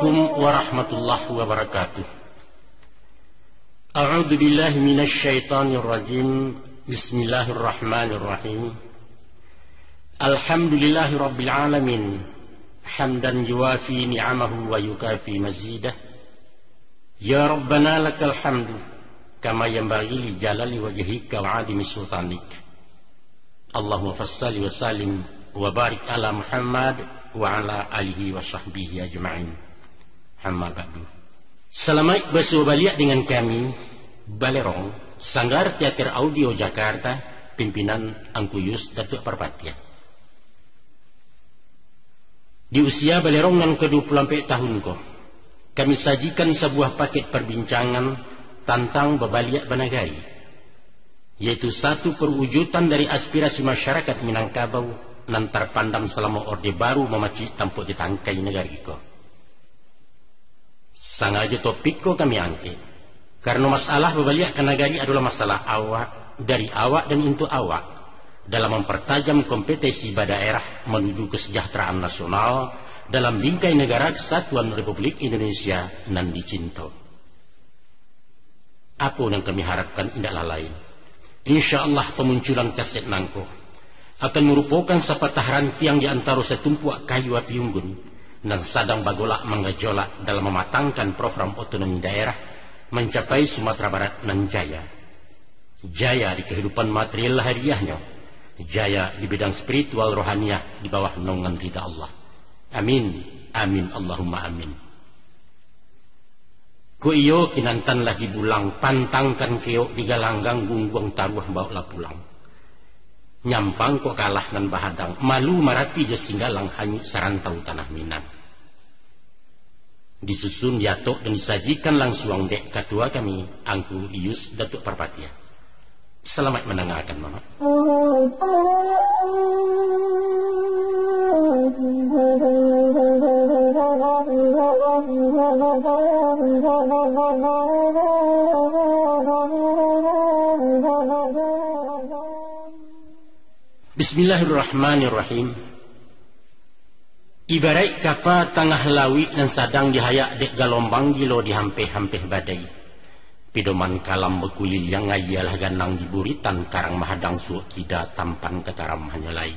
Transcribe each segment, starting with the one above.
Assalamualaikum warahmatullahi wabarakatuh. A'udzu billahi minasy syaithanir rajim. Bismillahirrahmanirrahim. Alhamdulillahi rabbil alamin. Hamdan yuwafi ni'amahu wa yukafi mazidah. Ya Rabbana lakal hamdu kama yanbaghi li jalali wajhika wa 'azimi sultanik. Allahumma fassalli wa sallim wa barik ala Muhammad wa ala alihi wa sahbihi ajma'in. Amma ba'du. Selamat bersuah dengan kami Balerong, Sanggar Teater Audio Jakarta, pimpinan Angkuyus Datuk Parpatia. Di usia Balerong yang ke-24 tahun ko, kami sajikan sebuah paket perbincangan tentang Babaliak Banagari, yaitu satu perwujudan dari aspirasi masyarakat Minangkabau nan terpandang selama Orde Baru memacik tampuk di tangkai negara iko. Sengaja topik ko kami angkat karena masalah Babaliak Banagari adalah masalah awak, dari awak dan untuk awak, dalam mempertajam kompetensi daerah menuju kesejahteraan nasional dalam bingkai negara Kesatuan Republik Indonesia nan dicinta. Apa yang kami harapkan indahlah lain, insya Allah pemunculan kaset nangko akan merupakan sepatah rantiang di antara setumpuak kayu api unggun dan sedang bagolak menggejolak dalam mematangkan program otonomi daerah mencapai Sumatera Barat nan jaya. Jaya di kehidupan material hariahnya, jaya di bidang spiritual rohaniah di bawah naungan ridha Allah. Amin, amin, Allahumma amin. Ku iyo kinantan lagi bulang, pantangkan keok di galanggang gungguang taruh bawa pulang. Nyampang kok kalah nan bahadang, malu marapi je singgalang hanyut sarantau tanah Minang. Disusun diatok dan disajikan langsung dek ketua kami Angku Iyus Datuk Parpatia. Selamat mendengarkan Mama. Bismillahirrahmanirrahim. Ibarat kapal tengah lawi dan sadang dihayak dek galombang gilo dihampeh-hampeh badai. Pidoman kalam bekulil yang ngayalah ganang di buritan karang mahadang suak kida tampan kekaram hanyalai.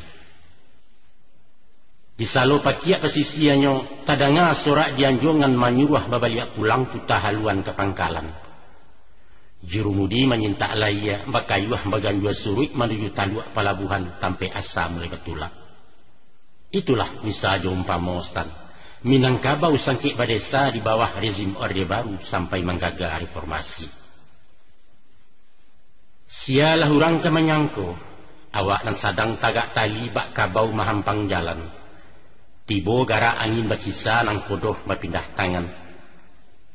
Di salo pakiak pesisiannya tadanga sorak dianjongan manyuah Babaliak pulang tuta haluan ke pangkalan. Jurumudi menyintak laya bakayuah baganjua surut menuju taluak palabuhan sampai asa mulai ketulak. Itulah misalnya umpama Ustaz, Minangkabau sangkik badesa di bawah rezim Orde Baru sampai menggagal reformasi. Sialah orang ke menyangko awak nan sadang tagak tali bak kabau mahampang jalan. Tibo gara angin bakisa nang kodoh berpindah tangan.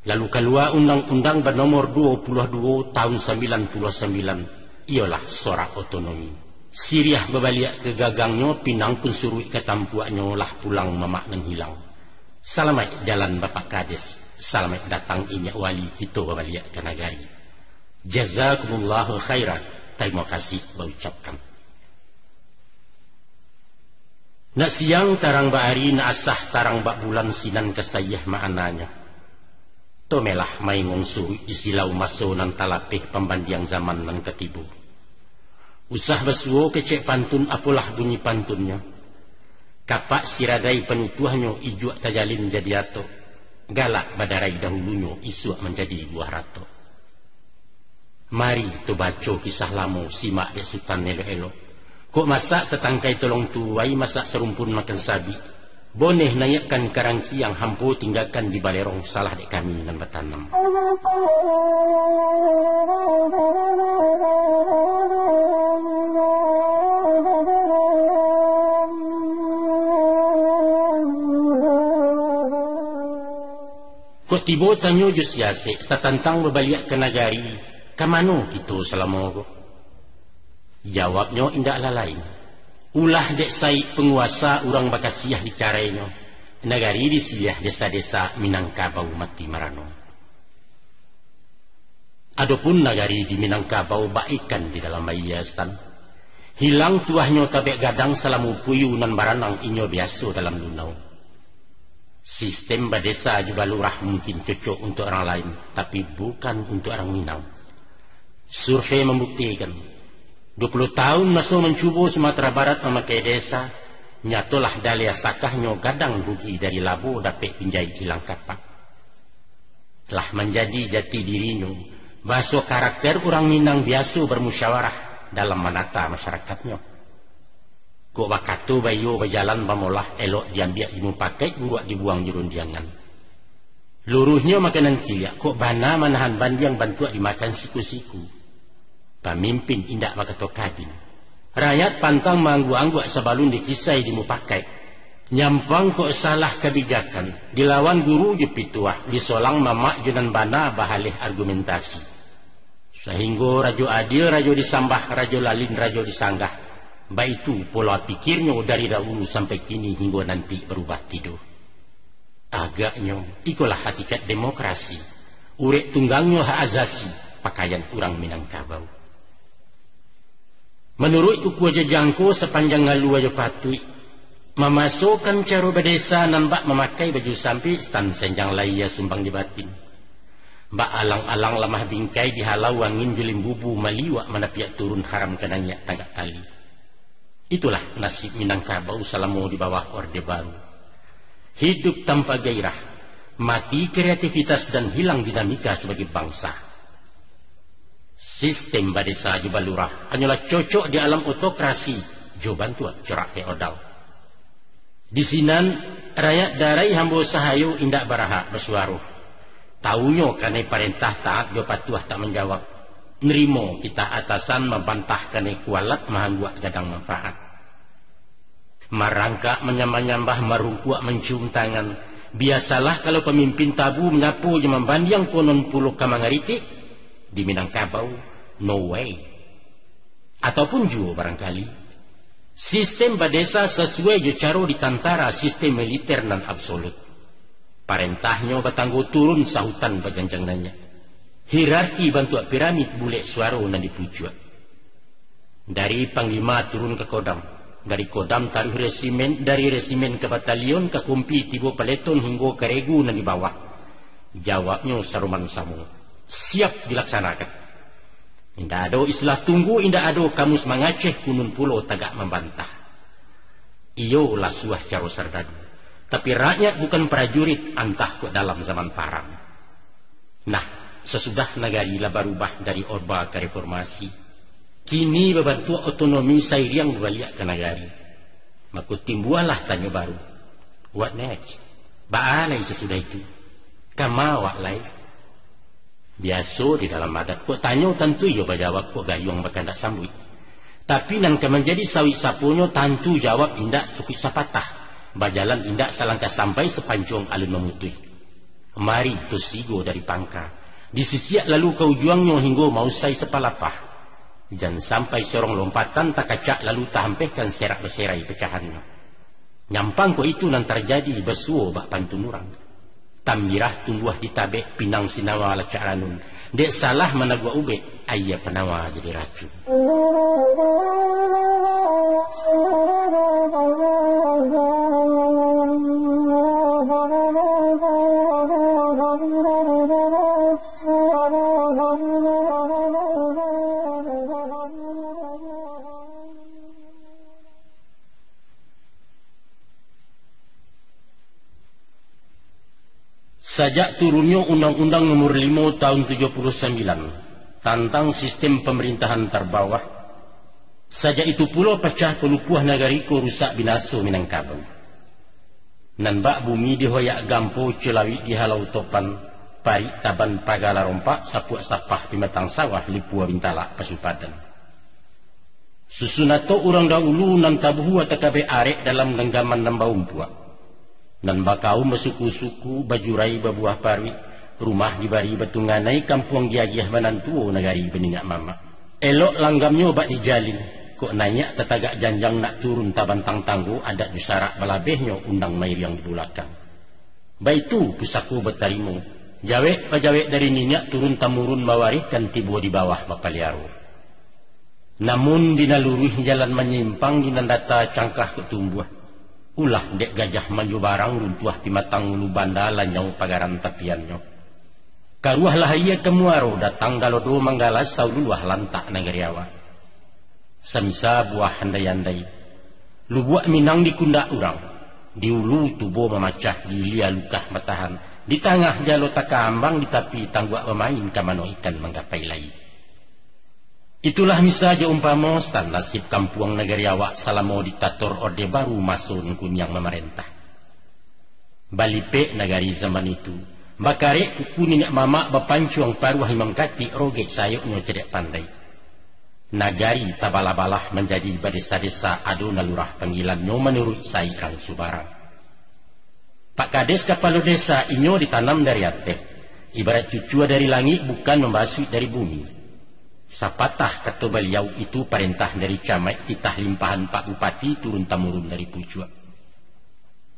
Lalu keluar undang-undang bernomor 22 tahun 99, ialah sorak otonomi. Siriah Babaliak ke gagangnya, pinang pun suruh ke tampuaknya lah pulang mamak nan hilang. Selamat jalan Bapak Kades, selamat datang inyak wali kita Babaliak Banagari. Jazakumullahu khairan, terima kasih berucapkan. Nak siang tarang bahari, nak asah tarang bak bulan sinan kesayah maknanya. Tomelah mai ngongsu isilau maso nan talapih pembandiang zaman nan ketibu. Usah basuo kecek pantun apalah bunyi pantunnya. Kapak siradai penutuhnya ijuak tajalin jadi ato. Galak badarai dahulunya isuak menjadi buah rato. Mari tu baca kisah lamo simak dek sultan elo-elo. Kok masak setangkai tolong tuai masak serumpun makan sabi. Boneh nayakkan karangki yang hampu tinggalkan di Balerong salah dek kami dan bertanam. Kok tiba tanyo jus yase setantang Babaliak Banagari, kamano kita selama ko? Jawabnya indaklah lain. Ulah dek sai penguasa orang bakasiah di caranya. Negari di siliah desa-desa Minangkabau mati marano. Adapun negari di Minangkabau baikan di dalam bayiasan. Hilang tuahnya tabek gadang salamu puyu nan baranang inyo biasa dalam dunau. Sistem badesa juga lurah mungkin cocok untuk orang lain, tapi bukan untuk orang Minang. Survei membuktikan 20 tahun masuk mencuba Sumatera Barat memakai desa, nyatolah dalia sakahnya gadang rugi dari labo dapat pinjai hilang kapak. Telah menjadi jati dirinya, bahasa karakter orang Minang biasa bermusyawarah dalam menata masyarakatnya. Kok bakatu bayo berjalan pamolah elok diambil imu pakai buruak dibuang jurun diangan. Luruhnya makanan tiak kok bana manahan bandiang bantuak dimakan siku-siku. Pemimpin indak bakato kabin. Rakyat pantang manggu-angguak sebalun dikisai dimu pakai. Nyampang kok salah kebijakan. Dilawan guru jepituah disolang mamak junan bana bahalih argumentasi. Sehingga rajo adil, rajo disambah, rajo lalin, rajo disanggah. Baik itu pola pikirnya dari dahulu sampai kini hingga nanti berubah tidur. Agaknya ikulah hakikat demokrasi. Urek tunggangnya hak azasi pakaian orang Minangkabau. Menurut uku aja jangko sepanjang ngalu aja patui memasukkan cara berdesa nampak memakai baju sampi stan senjang laia sumbang di batin. Mbak alang-alang lemah bingkai dihalau angin julim bubu maliwak manapiak turun haram kenanya tanggak tali. Itulah nasib Minangkabau selama di bawah Orde Baru. Hidup tanpa gairah, mati kreativitas dan hilang dinamika sebagai bangsa. Sistem badesa juga lurah hanyalah cocok di alam otokrasi, jo bantuan corak feodal. Di sinan rakyat darai hambo sahayu indak baraha bersuaruh. Taunya karena perintah taat jo patuah tak menjawab. Nerimo kita atasan membantah karena kualat mahanduak gadang manfaat. Marangka menyambah-nyambah marungkuak mencium tangan. Biasalah kalau pemimpin tabu menyapu jaman bandiang konon puluh kamangaritik. Di Minangkabau, no way. Ataupun juga barangkali sistem badesa sesuai jo caro ditantara sistem militer dan absolut. Parentahnya batanggo turun sahutan bajanjang nanya. Hierarki bantuak piramid bulek suara nan dipujuak. Dari panglima turun ke kodam, dari kodam taruh resimen, dari resimen ke batalion ke kumpi tiba peleton hingga ke regu nan di bawah. Jawabnya saruman samu, siap dilaksanakan. Indah ada istilah tunggu, indah ada kamus mangaceh kunun pulau tagak membantah. Iyo lah suah caro serdadu, tapi rakyat bukan prajurit antah ke dalam zaman parang. Nah, sesudah negari lah berubah dari orba ke reformasi, kini berbantu otonomi sairiang balik ke negari. Maka timbualah tanya baru, what next? Baalai sesudah itu? Kamawak lain? Biasa di dalam adat, kok tanya tentu ya berjawab kok gayung berkandak sambut. Tapi nan menjadi sawi sapunyo tentu jawab indak sukit sapatah, bajalan indak salangkah sampai sepanjang alun memutui. Mari tusigo dari pangka. Disisiak lalu kau juangnya hingga mau say sepalapah. Dan sampai sorong lompatan tak kacak lalu tak hampehkan serak berserai pecahannya. Nyampang ko itu nan terjadi bersuo bak pantun orang. Tambirah tumbuh di tabek pinang sinawa ala caranun. Dek salah menagwa ube ayah penawa jadi racun. Sejak turunnya Undang-Undang Nomor 5 Tahun 79 tentang sistem pemerintahan terbawah, sejak itu pula pecah pelupuh nagariku rusak binaso Minangkabau. Nan bak bumi dihoyak gampo celawi dihalau topan, pari taban pagala rompak, sapuak sapah pimatang sawah lipua bintala pasupadan. Susunato orang dahulu nan tabuhu atakabe arek dalam genggaman nambah umpuak. Nan bakau mesuku-suku bajurai babuah parwit, rumah dibari batunganai kampung diagiah manantuo nagari beningak mama. Elok langgamnya bak dijalin, kok nanya tetagak janjang nak turun tabantang tanggo adat jusarak balabehnya undang mair yang dibulakang. Baitu pusaku bertarimu, jawek pajawek dari ninyak turun tamurun mawarih kan tibo di bawah mapaliaro. Namun dinaluruh jalan menyimpang dinandata cangkah ketumbuh. Ulah dek gajah maju barang runtuah pimatang ulu banda lanyau pagaran tapiannya. Karuah lah ia kemuaro datang galodo manggalas sauluah lantak nagariawa. Semisa buah handai-handai. Lubuak minang di kundak urang. Di ulu tubuh memacah di lia lukah matahan. Di tengah jalo takambang di tapi tangguak pemain kamano ikan menggapai lai. Itulah misalnya umpama stan nasib kampuang nagariawa salamo diktator Orde Baru masun kunyang memerintah. Balipe nagari zaman itu. Bakare kuku ninek mama bapancuang paruah mangkati roge sayoknya cedek pandai. Nagari tabala-balah menjadi desa-desa aduna lurah panggilannya menurut sairang subarang. Pak Kades kepala desa inyo ditanam dari ateh. Ibarat cucua dari langit bukan membasuh dari bumi. Sapatah kata beliau itu perintah dari camat titah limpahan Pak Bupati turun-temurun dari pucuk.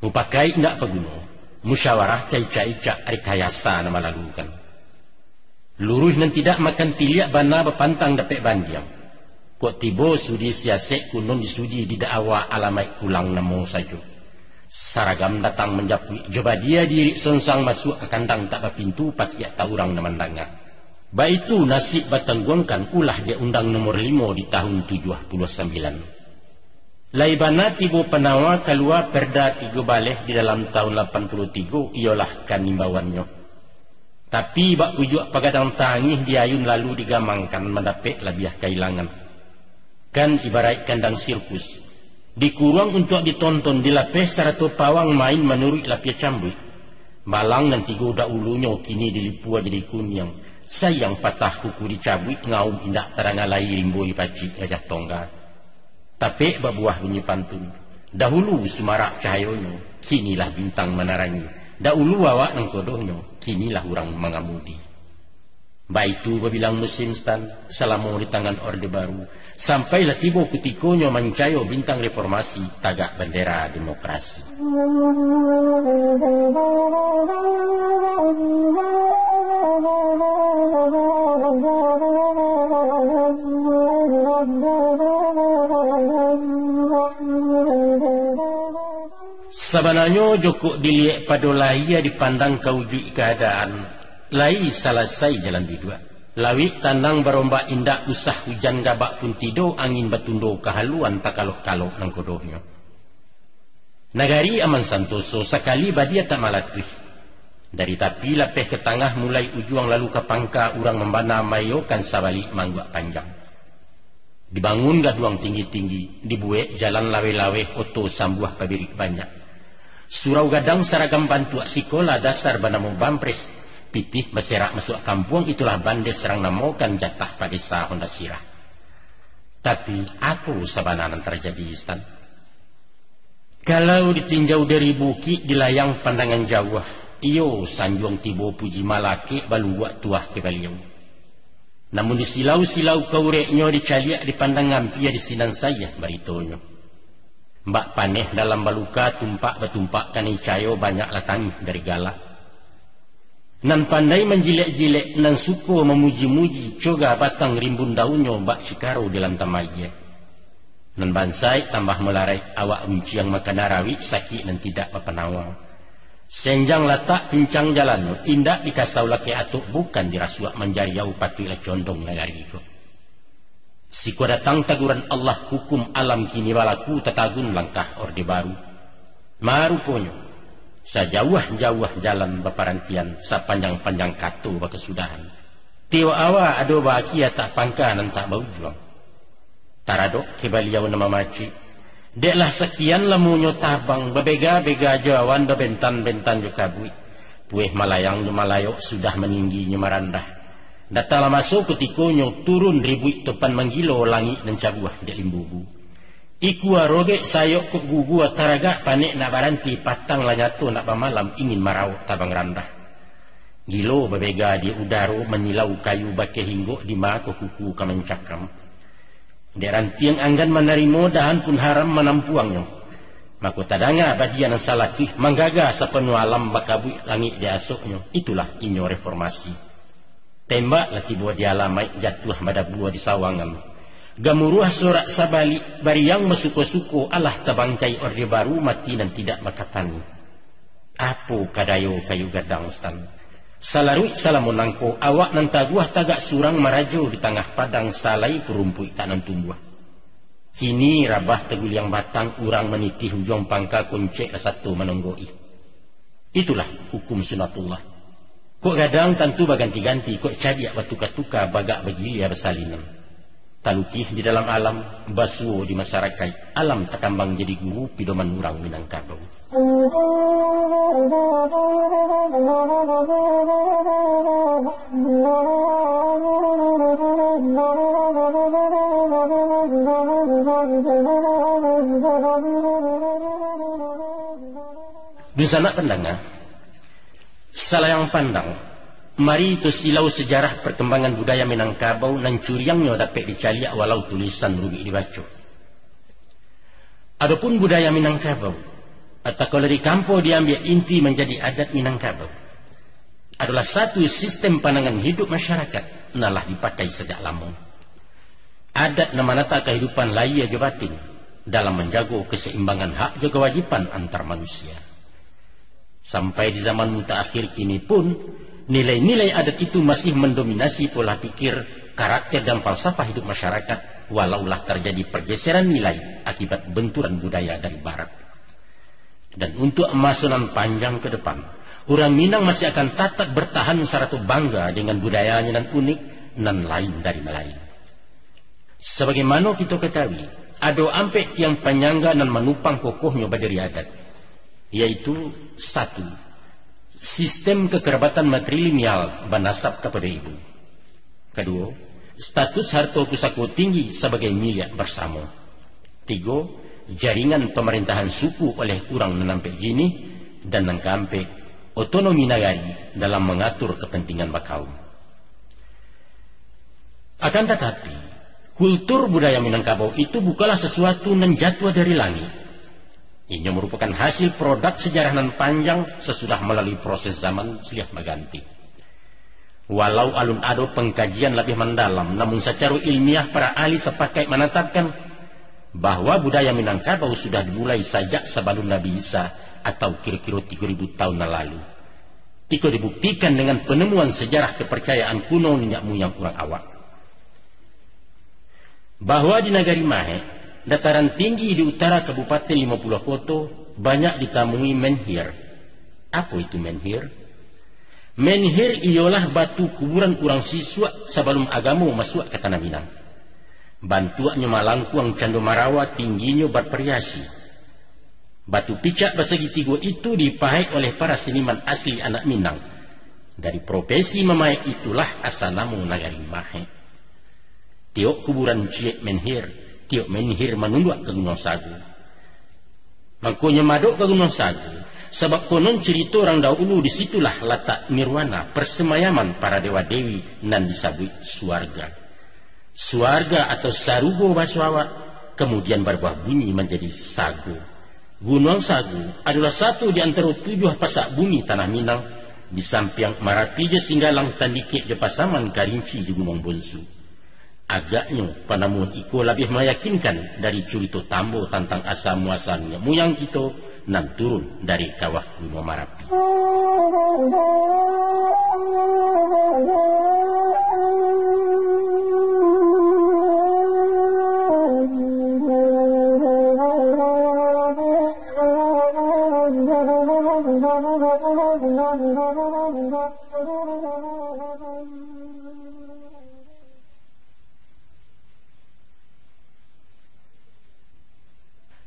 Mupakai ndak peguno, musyawarah kaica-ica rekayasa nama lalukan. Luruh nan tidak makan tiliak bana bepantang dapet bandiang. Kok tibo sudi siasek kunon disudi di dakwa alamai kulang namo saja. Saragam datang menjapui coba dia diri sonsang masuk ke kandang tak berpintu pakiak taurang namandangah. Baitu nasib batangguangkan ulah dia undang nomor 5 di tahun 79. Laibana tibo penawa keluar perda 3 baleh di dalam tahun 83 ialah kanimbawannya. Tapi bak pujuk pagadang tangih diayun lalu digamangkan mendapat labiah kailangan. Kan ibarat kandang sirkus. Dikurang untuk ditonton dilapis sarato pawang main menurut lapiah cambuk. Malang nanti goda ulunya kini dilipua jadi kunyang. Sayang patah kuku dicabut ngaum indak terangalai rimboi pacik gajah tongga. Tapi babuah bunyi pantun. Dahulu semarak cahayonyo, kinilah bintang menarangi. Dahulu awak nengkodohnya, kinilah orang mengamudi. Baitu babilang musim stan, selama di tangan Orde Baru. Sampailah tiba kutikonya mencayo bintang reformasi, tagak bendera demokrasi. Sebenarnya Joko dilihat pada laia dipandang kauji keadaan lai selesai jalan bidua. Lawi tandang berombak indak usah hujan gabak pun tido angin batundo kehaluan tak kalok-kalok nang kodohnya. Nagari aman santoso sekali badia tak malatih. Dari tapi lapeh ke tengah mulai ujuang lalu ke pangka urang membana mayo kan sabalik manggak panjang. Dibangun gaduang tinggi-tinggi, dibuat jalan lawe-lawe oto sambuah pabirik banyak. Surau gadang saragam bantuak sikola dasar banamu bampres. Pipih berserak masuk kampung itulah bandes serang namokan jatah pada desa Honda Sirah. Tapi apa sabanan terjadi Stan? Kalau ditinjau dari bukit di layang pandangan jauh, iyo sanjuang tibo puji malaki baluak tuah ke beliau. Namun di silau-silau kaureknya dicaliak dipandang ngampia di sinan saya baritonyo. Mbak paneh dalam baluka tumpak betumpak kan icayo banyak latang dari galak. Nan pandai menjilek-jilek, nan suko memuji-muji, coga batang rimbun daunnya bak cikaro di lantamainya. Nan bansai tambah melarai awak unci yang makan narawi sakit dan tidak berpenawang. Senjang latak pincang jalan, indak dikasau laki atuk bukan dirasuak menjariau patilah condong nagari itu. Siko datang taguran Allah hukum alam kini balaku tatagun langkah Orde Baru. Maruponyo. Sajauh-jauh jalan beparantian sepanjang-panjang katu berkesudahan. Tiwa awa ado bahagia tak pangka dan tak bau juang. Taradok kebaliau nama maci. Deklah sekian lamunyo tabang bebega-bega jawan bebentan-bentan juga bui. Pueh malayang do malayok sudah meningginya marandah. Datala masuk ketikonyo turun ribuik topan menggilo langit dan cabuah dek limbubu. Iku aroge sayok kok gugu ataraga panik nak baranti patang lanyato nak pamalam ingin marau tabang randah. Gilo bebega di udaro menyilau kayu bake hinggo di mako kuku kamencakam. Deranti yang anggan menerimo dahan pun haram menampuangnya. Mako tadanga badian salakih manggaga sepenuh alam bakabui langit di asoknya. Itulah inyo reformasi. Tembak lati buah di alamai jatuh pada buah di sawangan. Gamuruah sorak sabali bariang masuko-suko alah tabangkai orde baru mati dan tidak makatani. Apo kadayo kayu gadang stan. Salarui salamonangko awak nan taguah tagak surang marajo di tengah padang salai perumpui tanan tumbuh. Kini rabah tegul yang batang urang meniti hujung pangka kuncek satu menonggoi. Itulah hukum sunatullah. Kok gadang tentu baganti-ganti, kok cadiak batuka-tuka bagak bagilia bersalinan. Talukih di dalam alam, basuo di masyarakat, alam takambang jadi guru pidoman urang Minangkabau. Di sana pendengar, salayang pandang. Mari itu silau sejarah perkembangan budaya Minangkabau nan curiangnya dapat dicaliak walau tulisan rugi dibaca. Adapun budaya Minangkabau, atau kalau di kampung diambil inti menjadi adat Minangkabau, adalah satu sistem pandangan hidup masyarakat nalah dipakai sejak lama. Adat namanata kehidupan laya jo batin dalam menjaga keseimbangan hak jo kewajiban antar manusia. Sampai di zaman mutaakhir kini pun nilai-nilai adat itu masih mendominasi pola pikir, karakter dan falsafah hidup masyarakat, walaulah terjadi pergeseran nilai akibat benturan budaya dari barat. Dan untuk emasonan panjang ke depan, orang Minang masih akan tetap bertahan seratu bangga dengan budayanya dan unik dan lain dari Melayu. Sebagaimana kita ketahui, ada ampek tiang penyangga dan menupang kokohnya badari adat, yaitu satu, sistem kekerabatan matrilineal banasab kepada ibu. Kedua, status harta pusako tinggi sebagai milik bersama. Tiga, jaringan pemerintahan suku oleh orang menampik jini dan nangkampik otonomi nagari dalam mengatur kepentingan bakaum. Akan tetapi, kultur budaya Minangkabau itu bukanlah sesuatu yang jatuh dari langit. Ini merupakan hasil produk sejarah nan panjang sesudah melalui proses zaman silih berganti. Walau alun ado pengkajian lebih mendalam, namun secara ilmiah para ahli sepakat menetapkan bahwa budaya Minangkabau sudah dimulai sejak sebelum Nabi Isa atau kira-kira 3000 tahun lalu. Itu dibuktikan dengan penemuan sejarah kepercayaan kuno nenek moyang orang awak. Bahwa di Nagari Mahe, dataran tinggi di utara Kabupaten 50 Koto, banyak ditemui menhir. Apa itu menhir? Menhir ialah batu kuburan orang siswa sebelum agama masuk ke tanah Minang. Bantuannya malangkuang candu marawa tingginya bervariasi. Batu picak bersegi tiga itu dipakai oleh para seniman asli anak Minang. Dari profesi memakai itulah asal nama Nagari Mahe. Tiok kuburan ciek menhir, tiok menhir menunduk ke Gunung Sagu. Makanya madok ke Gunung Sagu, sebab konon cerita orang dahulu disitulah letak nirwana persemayaman para dewa-dewi nan disebut suarga. Suarga atau sarugo baswawa kemudian berbuah bunyi menjadi sagu. Gunung Sagu adalah satu di antara 7 pasak bumi tanah Minang di samping Marapija Singgalang Tandike je pasaman Karinci di Gunung Bonsu. Agaknya panamun iko lebih meyakinkan dari cerita tambo tentang asal muasalnya muyang kita nan turun dari kawah Gunung Marapi.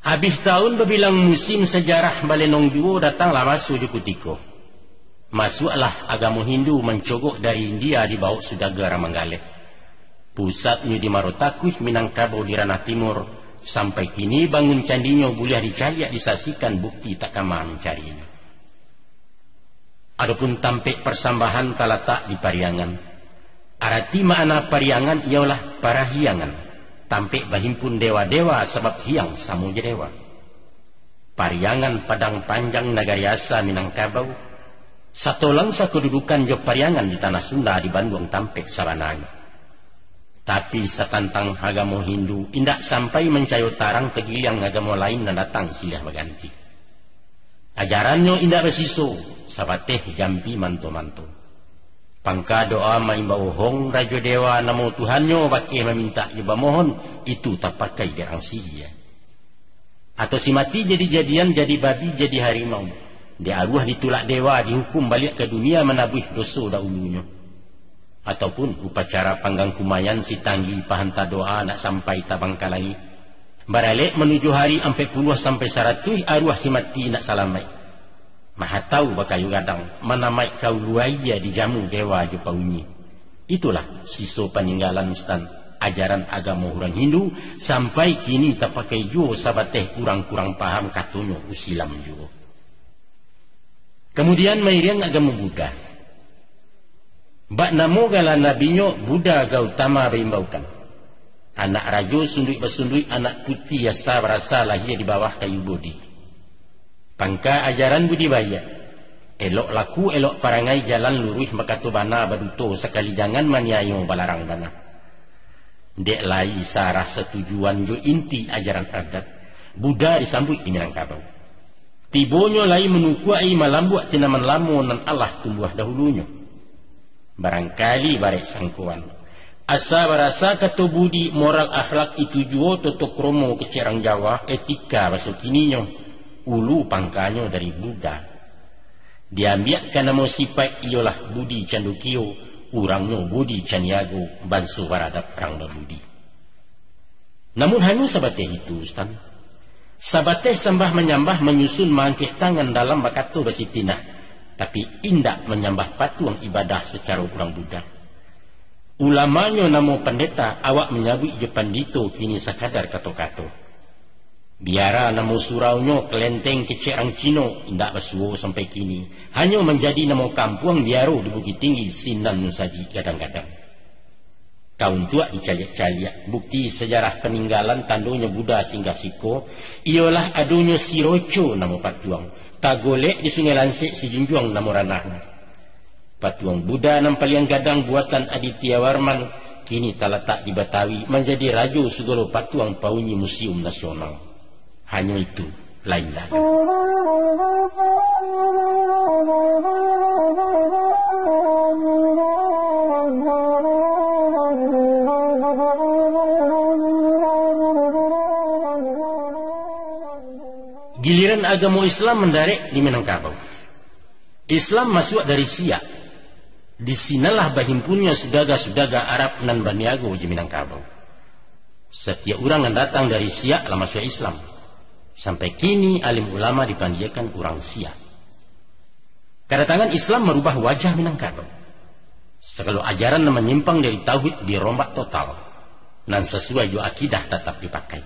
Habis tahun berbilang musim sejarah Balenong Juo datanglah masuk Jukutiko. Masuklah agama Hindu mencogok dari India di bawah Sudagara Manggale. Pusatnya di Marotakuh, Minangkabau di ranah timur. Sampai kini bangun candinya boleh dicari disaksikan bukti tak kama mencarinya. Adapun tampek persambahan terletak di Pariangan. Arti makna Pariangan ialah parahiangan. Tampek berhimpun dewa-dewa sebab hiang samuja dewa. Pariangan padang panjang Nagari Asa Minangkabau. Satu langsa kedudukan jo Pariangan di tanah Sunda di Bandung tampek sabananya. Tapi satantang agama Hindu indak sampai mencayo tarang tegiliang agama lain dan datang silih berganti. Ajarannya indak bersiso, sabateh jampi manto-manto. Pangka doa maimbau hong rajo dewa namo Tuhannya pakai meminta iba mohon, itu tak pakai derang sia. Atau si mati jadi-jadian, jadi babi, jadi harimau. Dia arwah ditulak dewa, dihukum balik ke dunia menabuh dosa dahulunya. Ataupun upacara panggang kumayan si tanggi pahanta doa nak sampai tabang kalangi. Baralik menuju hari 40 sampai 100 arwah si mati nak salamai. Maha tahu bakayu gadang manamai kau luaya di jamu dewa je paunyi. Itulah siso peninggalan stan ajaran agama orang Hindu sampai kini tak pakai jo sabateh kurang-kurang paham katunyo usilam jo. Kemudian mairian agama Buddha. Bak namo gala nabinyo Buddha Gautama berimbaukan. Anak rajo sundui bersundui anak putih yasa berasa lahir di bawah kayu bodhi. Pangka ajaran budibaya. Elok laku elok parangai jalan lurus makatu bana baduto sekali jangan maniayo balarang bana. Dek lai sarah setujuan jo inti ajaran adat. Buddha disambut di Minangkabau. Tibonyo lai menukuai malambuak tinaman lamun nan Allah tumbuh dahulunya. Barangkali barek sangkuan asa barasa kata budi moral akhlak itu juo toto kromo kecerang Jawa etika bahasa kininyo ulu pangkanyo dari Buddha diambil karena mau sifat ialah budi candukio urangnya budi canyago bansu baradap rangda budi. Namun hanu sabateh itu Ustaz sabateh sembah menyambah menyusun mangkeh tangan dalam bakato basitinah tapi indak menyambah patung ibadah secara kurang Buddha. Ulamanya namo pendeta awak menyabui je pandito kini sekadar kato-kato. Biara namo suraunya kelenteng kecerang Cino indak bersuo sampai kini. Hanya menjadi namo kampung biaro di Bukit Tinggi sinan saji kadang-kadang. Kaum tua dicaliak-caliak bukti sejarah peninggalan tandonya Buddha singgah siko ialah adunya Siroco namo patuang. Tagolek di Sungai Lansik si junjuang namo ranahnya. Patuang Buddha nampalian gadang buatan Aditya Warman kini terletak di Betawi menjadi rajo segala patuang paunyi museum nasional. Hanya itu, lain lagi. Giliran agama Islam mendarik di Minangkabau. Islam masuk dari Siak. Di sinalah bahimpunnya sudaga-sudaga Arab nan Baniago di Minangkabau. Setiap orang yang datang dari Siak lah masuk Islam. Sampai kini alim ulama dipandiakan orang Siak. Kedatangan Islam merubah wajah Minangkabau. Segala ajaran yang menyimpang dari tauhid dirombak total. Dan sesuai jo akidah tetap dipakai.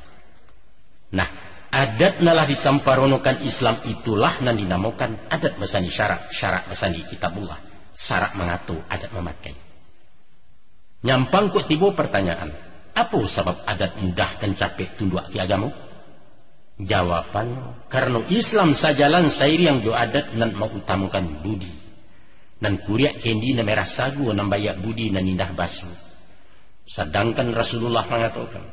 Nah, adat nalah disamparonokan Islam itulah nan dinamakan adat basani syarak basani kitabullah syarak mengatur adat memakai. Nyampang kok tiba pertanyaan, apa sebab adat mudah dan capek tunduk ki agama? Jawabannya, karena Islam sajalan sairi yang jo adat nan mau utamakan budi nan kuriak kendi na merah sagu nan bayak budi nan indah basu. Sedangkan Rasulullah mengatakan,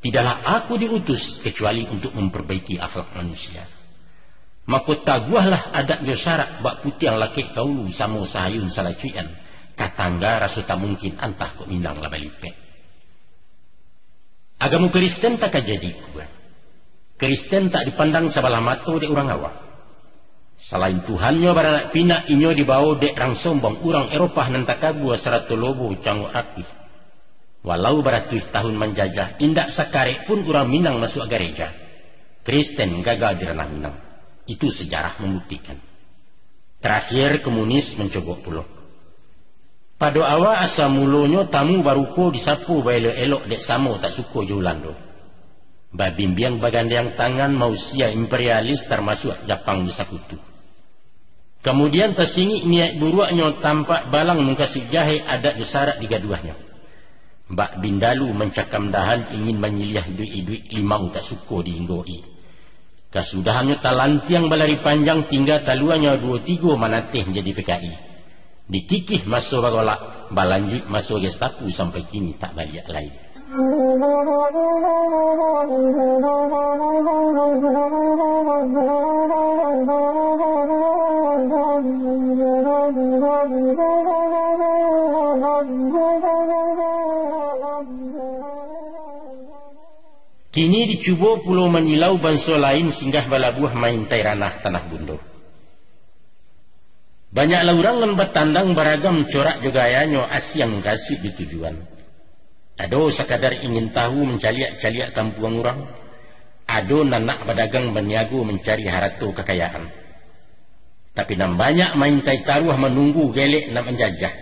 tidaklah aku diutus kecuali untuk memperbaiki akhlak manusia. Maka taguahlah adat jo syarak bak putih yang laki kaulu samo sahayun salacuian. Katangga rasu tak mungkin antah kok minang lah balipek. Agama Kristen tak jadi juga. Kristen tak dipandang sebelah mata dek orang awak. Selain Tuhannya baranak pinak inyo dibawa dek rang sombong orang Eropah nan takabua seratu lobo canggu rapi. Walau beratus tahun menjajah, indak sakarek pun orang Minang masuk gereja. Kristen gagal di ranah Minang. Itu sejarah membuktikan. Terakhir komunis mencoba pulau. Pada awal asa mulonyo tamu baruko disapu bayi elok dek samo tak suko Jolando. Babimbiang bagandang tangan mausia imperialis termasuk Jepang bersekutu. Kemudian tersingi niat buruknya tampak balang mengkasih jahe adat disarat di gaduahnya. Mbak Bindalu mencakam dahan ingin menyiliah duit-duit limau tak suko diinggoi. Kasudahannya talantiang balari panjang tinggal taluannya 2-3 manateh jadi PKI. Dikikih masuk bagolak, balanjut masuk Gestapo sampai kini tak balik lagi. Kini dicuba Pulau Manilau bangsa lain singgah balabuh main tai ranah tanah bundo. Banyaklah orang yang bertandang beragam corak gayanya asyang kasih di tujuan. Ado sekadar ingin tahu mencaliak-caliak kampung orang. Ado nanak berdagang berniaga mencari harta kekayaan. Tapi nam banyak main tai taruh menunggu gelek nak menjajah.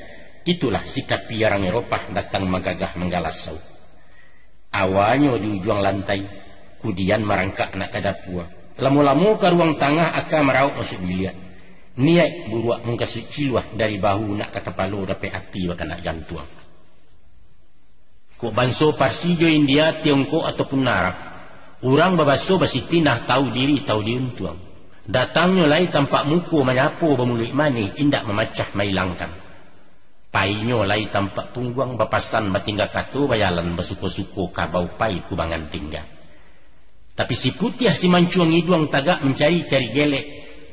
Itulah sikap piarang Eropah datang magagah menggalasau. Awalnya di ujung lantai, kemudian merangkak nak ke dapur. Lama-lama ke ruang tengah akan meraup masuk bilik. Niat buruak mengkasut ciluah dari bahu nak ke kepala dapat hati bahkan nak jantung. Kok bangsa Parsi jo India, Tiongkok ataupun Arab, orang berbaso bersiti nak tahu diri tahu diuntuang. Datangnya lai tampak muka menyapu bermulut manis indak memacah mailangkan. Painya lai tampak pungguang bapasan batinggal kato bayalan bersuko-suko kabau pai kubangan tinggal. Tapi si putih si mancuang hiduang tagak mencari-cari gelek.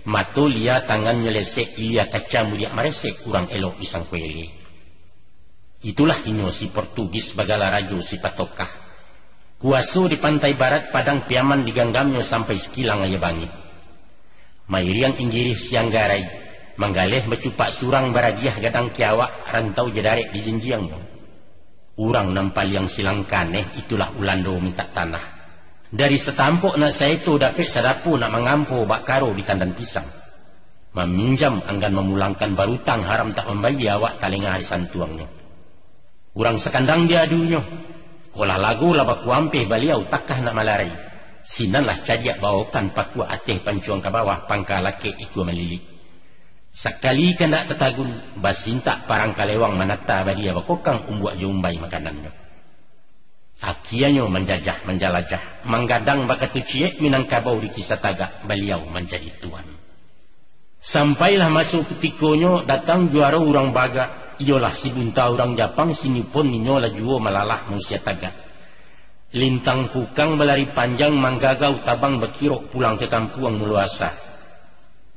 Mato lia tangannya lesek ia kaca mulia meresek kurang elok isang kuele. Itulah inyo si Portugis bagala rajo si patokah. Kuaso di pantai barat padang piaman diganggamnya sampai sekilang aya bangit. Mairiang inggirih siang garai. Manggaleh bercupak surang baragiah gadang kiawak rantau jedarek di jenjiangnya. Urang nampal yang silang kaneh itulah Ulando minta tanah. Dari setampuk nak saya itu dapat sadapu nak mengampu bak karo di tandan pisang. Meminjam anggan memulangkan barutang haram tak membayar awak talengah harisan tuangnya. Urang sekandang dia adunya. Kolah lagu lah baku ampeh baliau takkah nak malarai. Sinanlah cadiak bawakan pakua ateh pancuang ke bawah pangka laki ikut melilik. Sekali kendak tetagun basinta parang kalewang manata badia bakokang umbuak jumbai makanannya. Akianyo menjajah menjalajah manggadang bakatu ciek minangkabau di kisah tagak beliau menjadi tuan. Sampailah masuk ketikonya datang juara orang baga ialah si bunta orang Japang sini pun ninyola juo malalah manusia tagak. Lintang pukang belari panjang manggagau tabang bekirok pulang ke kampung meluasa.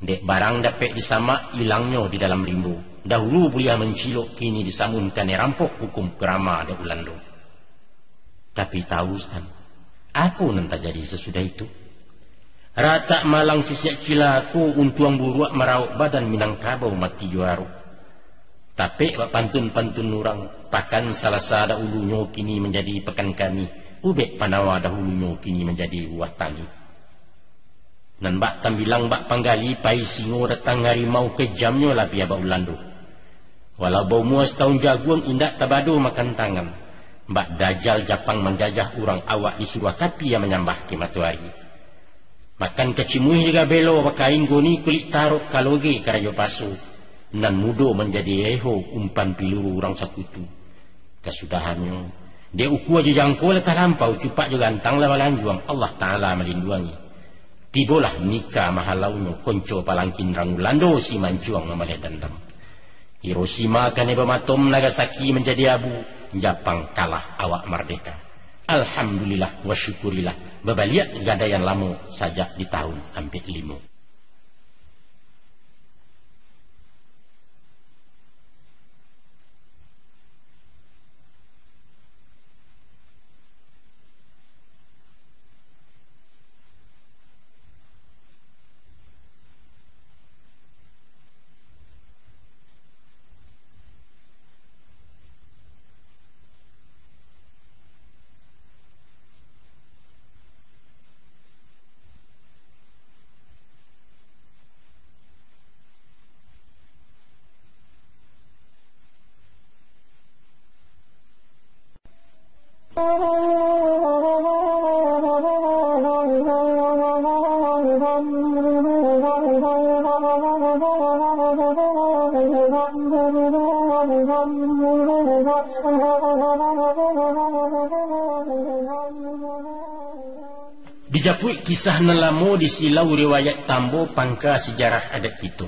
Dek barang dapat disama hilangnya di dalam rimbu. Dahulu buliah mencilok kini disamunkan rampok hukum kerama ada Ulando. Tapi tahu Ustaz, apa nanti jadi sesudah itu? Rata malang sisiak cilaku untuang buruak meraup badan Minangkabau mati juaru. Tapi pantun-pantun orang pakan salah sada ulunya kini menjadi pekan kami. Ubek panawa dahulunya kini menjadi uah tani. Nan bak tambilang bak panggali pai singo datang harimau kejamnya lah biar bak Ulando. Walau bau muas tahun jaguang indak tabado makan tangan. Mbak Dajjal Japang menjajah orang awak di surah kapi yang menyambah ke matahari. Makan kecimuih juga belo pakain goni kulit taruk kaloge karayo pasu. Nan mudo menjadi eho umpan piluru orang sakutu. Kesudahannya. Dia uku aja jangkau letah lampau cupak juga antang lah balanjuang Allah Ta'ala melindungi. Tibolah nikah mahalaunya konco palangkin rang Ulando si mancuang memalih dendam. Hiroshima kane bematom Nagasaki menjadi abu. Japang kalah awak merdeka. Alhamdulillah wa syukurilah. Bebaliak gadaian lama sajak di tahun hampir 5. Dijapui kisah nelamo di silau riwayat tambo pangka sejarah adat itu.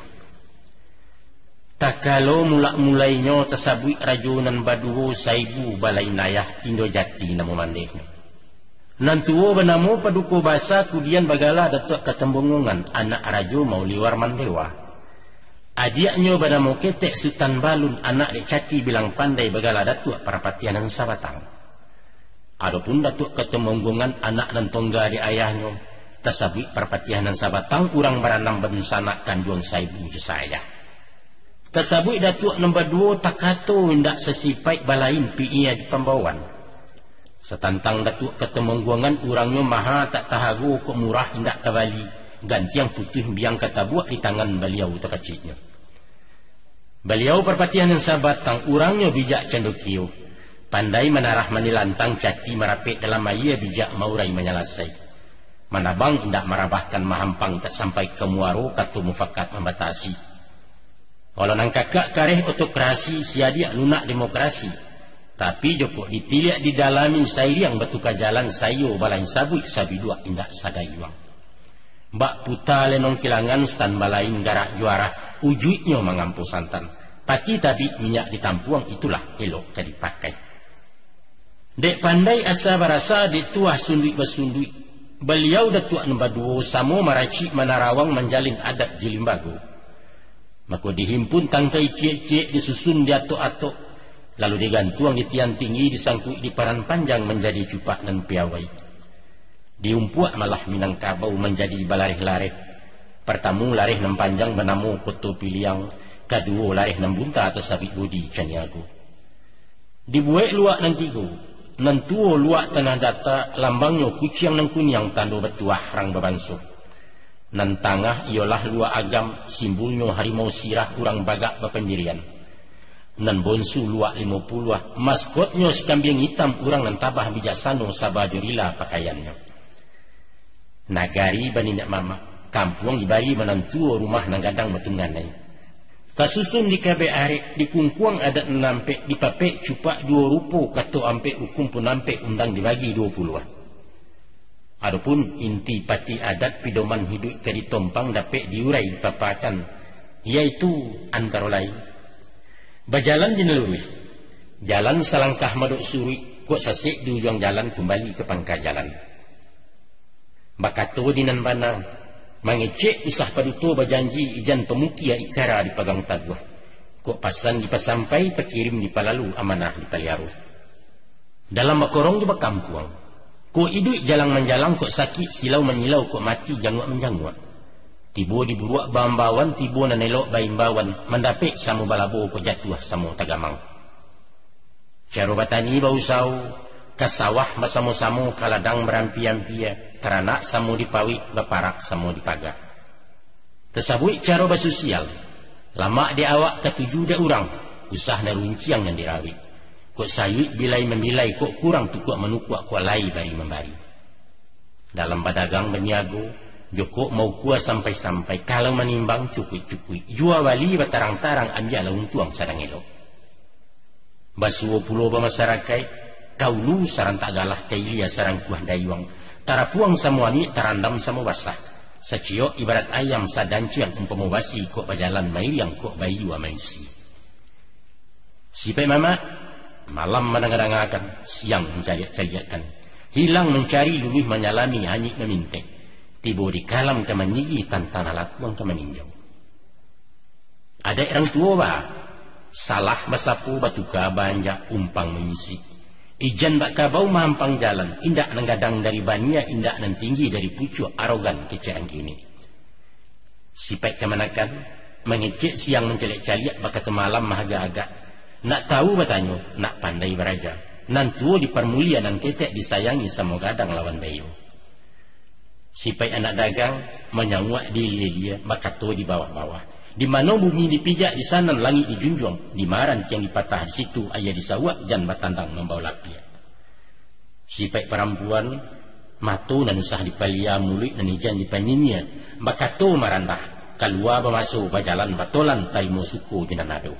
Tak kalau mulainya tasabui rajunan baduho saibu balai nayah Indo Jati namu mandeknya. Nantuo benamo paduko basa kudian bagala datuk ketembungungan anak rajo mau liwar mandewa. Adiaknya benamo ketek Sultan Balun anak dek Cati bilang pandai bagala datuk perapatianan sabatang. Adapun datuk ketembungungan anak nan tongga di ayahnya tasabui perapatianan sabatang urang baranam benusanak kanduang saibu saya. Tasabui datuk nombor 2 takato hendak sesipai balain piia di pembawaan. Setantang datuk ketemengguangan urangnya maha tak tahagu kok murah hendak kembali ganti yang putih biang kata buat di tangan beliau terkecilnya. Beliau perpatian yang sabatang urangnya bijak cendokio, pandai menarah menilantang Cati merapik dalam maya bijak maurai menyalasai. Manabang hendak merabahkan mahampang tak sampai ke muaro katu mufakat membatasi. Kalau nang kakak kareh otokrasi siadia lunak demokrasi. Tapi Joko ditiliak didalami saya yang betuka jalan sayo balain sabui sabi dua indak sadayuang. Mbak puta lenong kilangan stan balain garak juara ujuitnya mengampu santan. Pati tapi minyak ditampuang itulah elok jadi pakai. Dek pandai asa barasa dituah sundui besundui. Beliau datuk nombor 2 samo maraci menarawang menjalin adat jilimbago. Maka dihimpun tangkai cie-cie disusun diatok-atok. Lalu digantuang di tiang tinggi disangkut di paran panjang menjadi cupak dan piawai. Diumpuak malah Minangkabau menjadi balarih-larih. Pertamu larih nem panjang benamu koto piliang. Kedua larih nem bunta atau sabit budi caniago. Dibuat luak nantigo. Nantuo luak tanah data lambangnya kuciang dan kunyang tando betuah rang bebansuh. Nan tangah ialah luak agam simbulnya harimau sirah kurang bagak bependirian. Nan bonsu luak 50 maskotnya sekambing hitam urang nan tabah bijaksana sabajurila pakaiannya. Nagari banindak mama kampung ibari menantu rumah nang gadang betunganai. Kasusun di kabe arek di kungkuang adat nampek di papek cupak 2 rupo kato ampe hukum pun ampe undang dibagi 20. Adapun inti pati adat pidoman hidup ke ditompang dapek diurai papakan yaitu antara lain berjalan di nelurui jalan selangkah maduk suri kok sasik di ujung jalan kembali ke pangkal jalan. Bakato dinan bana mengecek usah paduto berjanji ijan pemukia ikara dipegang taguh kok pasan dipasampai pekirim di palalu amanah di paliaru. Dalam makorong di bakampuang kok iduk jalan menjalang kok sakit silau menyilau kok mati jangguak menjangguak. Tibo diburuak bambawan tibo nanelok baimbawan mendapik samu balabo ko jatuh samu tagamang. Caro batani bausau kasawah masamu-samu kaladang merampi-ampia teranak samu dipawi baparak samu dipaga. Tersabui caro basosial lama di awak ketujuh de urang usah narunciang yang dirawi. Kok sayui bilai membilai kok kurang tukuk menukuk kok lai bari membari. Dalam badagang berniago Joko mau kuas sampai-sampai kalau menimbang cukui-cukui. Jua wali batarang-tarang ambil untuang sarang elok. Basuo pulau masyarakat kau lu sarang tak galah kailia sarang kuah dayuang. Tarapuang samuani tarandam samu basah. Sacio ibarat ayam sadanciang umpamubasi kok bajalan mailiang kok bayu amaisi. Sipai mama malam menangadangakan siang mencari-cariakan. Hilang mencari luluh menyalami hanyik memintek. Tibo di kalam kemanigi tantana lakuang kemaninjau. Ada orang tua ba salah masapu batuka banyak umpang mengisi. Ijan bak kabau mampang jalan indak nanggadang dari bania indak nan tinggi dari pucuk arogan keceang kini. Sipai kemanakan mengecek siang mencelek-caliak baka malam mahaga-agak. Nak tahu batanyo nak pandai beraja. Nan tua dipermulia nan ketek disayangi sama gadang lawan bayu. Sipai anak dagang menyanguak di dia maka tu di bawah-bawah. Di mana bumi dipijak di sana langit dijunjung. Di maran yang dipatah di situ ayah disawak dan batandang membawa lapia. Sipai perempuan matu dan usah dipalia mulut dan ijan dipanyinya. Maka tu marandah keluar bermasuk berjalan batolan tarimu suku jenanado.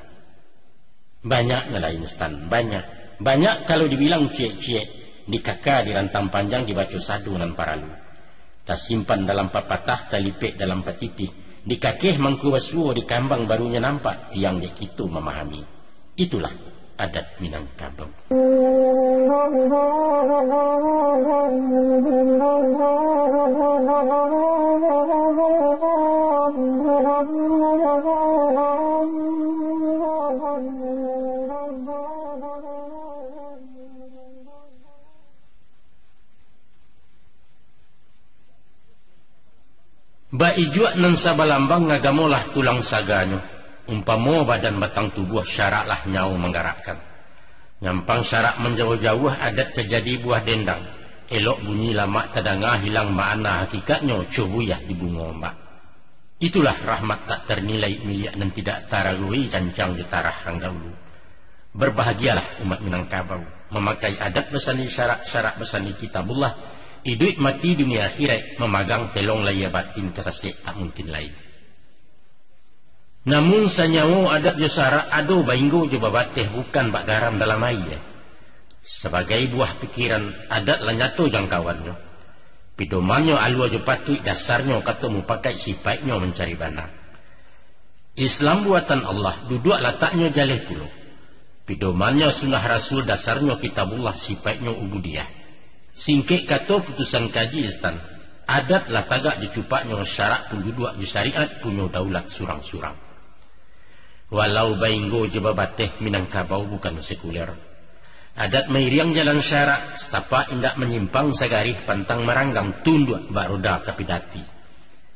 Banyak nelayan stan banyak kalau dibilang cie-cie di kakak di rantang panjang dibaca sadu dan paralu. Tak simpan dalam papatah, tak lipik dalam patipih. Di kakeh mangku wasuo di kambang barunya nampak tiang dek itu memahami. Itulah adat Minangkabau. Ba ijuak nan sabalambang ngagamolah tulang saganyo. Umpamo badan batang tubuh syaraklah nyau menggerakkan. Nyampang syarak menjauh-jauh adat terjadi buah dendang. Elok bunyi lama tadanga hilang makna hakikatnya cubuyah di bunga mak. Itulah rahmat tak ternilai miyak dan tidak taragui cancang getarah hang dahulu. Berbahagialah umat Minangkabau memakai adat besani syarak-syarak besani kitabullah. Hidup mati dunia akhirat memegang telong laya batin kesasik tak mungkin lain. Namun sanyawo adat josara ado bainggo coba bateh bukan bak garam dalam air. Sebagai buah pikiran adat lanyato jangkauannya. Pidomannya alua jo patui dasarnya ketemu pakai sifatnya mencari bana. Islam buatan Allah duduk letaknya jaleh pulau. Pidomannya sunnah Rasul dasarnya kitabullah sifatnya ubudiyah. Singkek kata putusan kaji istan adat lah tagak dicupaknya syarak pun duduk di syariat punya daulat surang-surang. Walau bainggo jeba bateh Minangkabau bukan sekuler. Adat mairiang jalan syarak setapa indak menyimpang sagarih pantang meranggang tunduk baroda kapidati.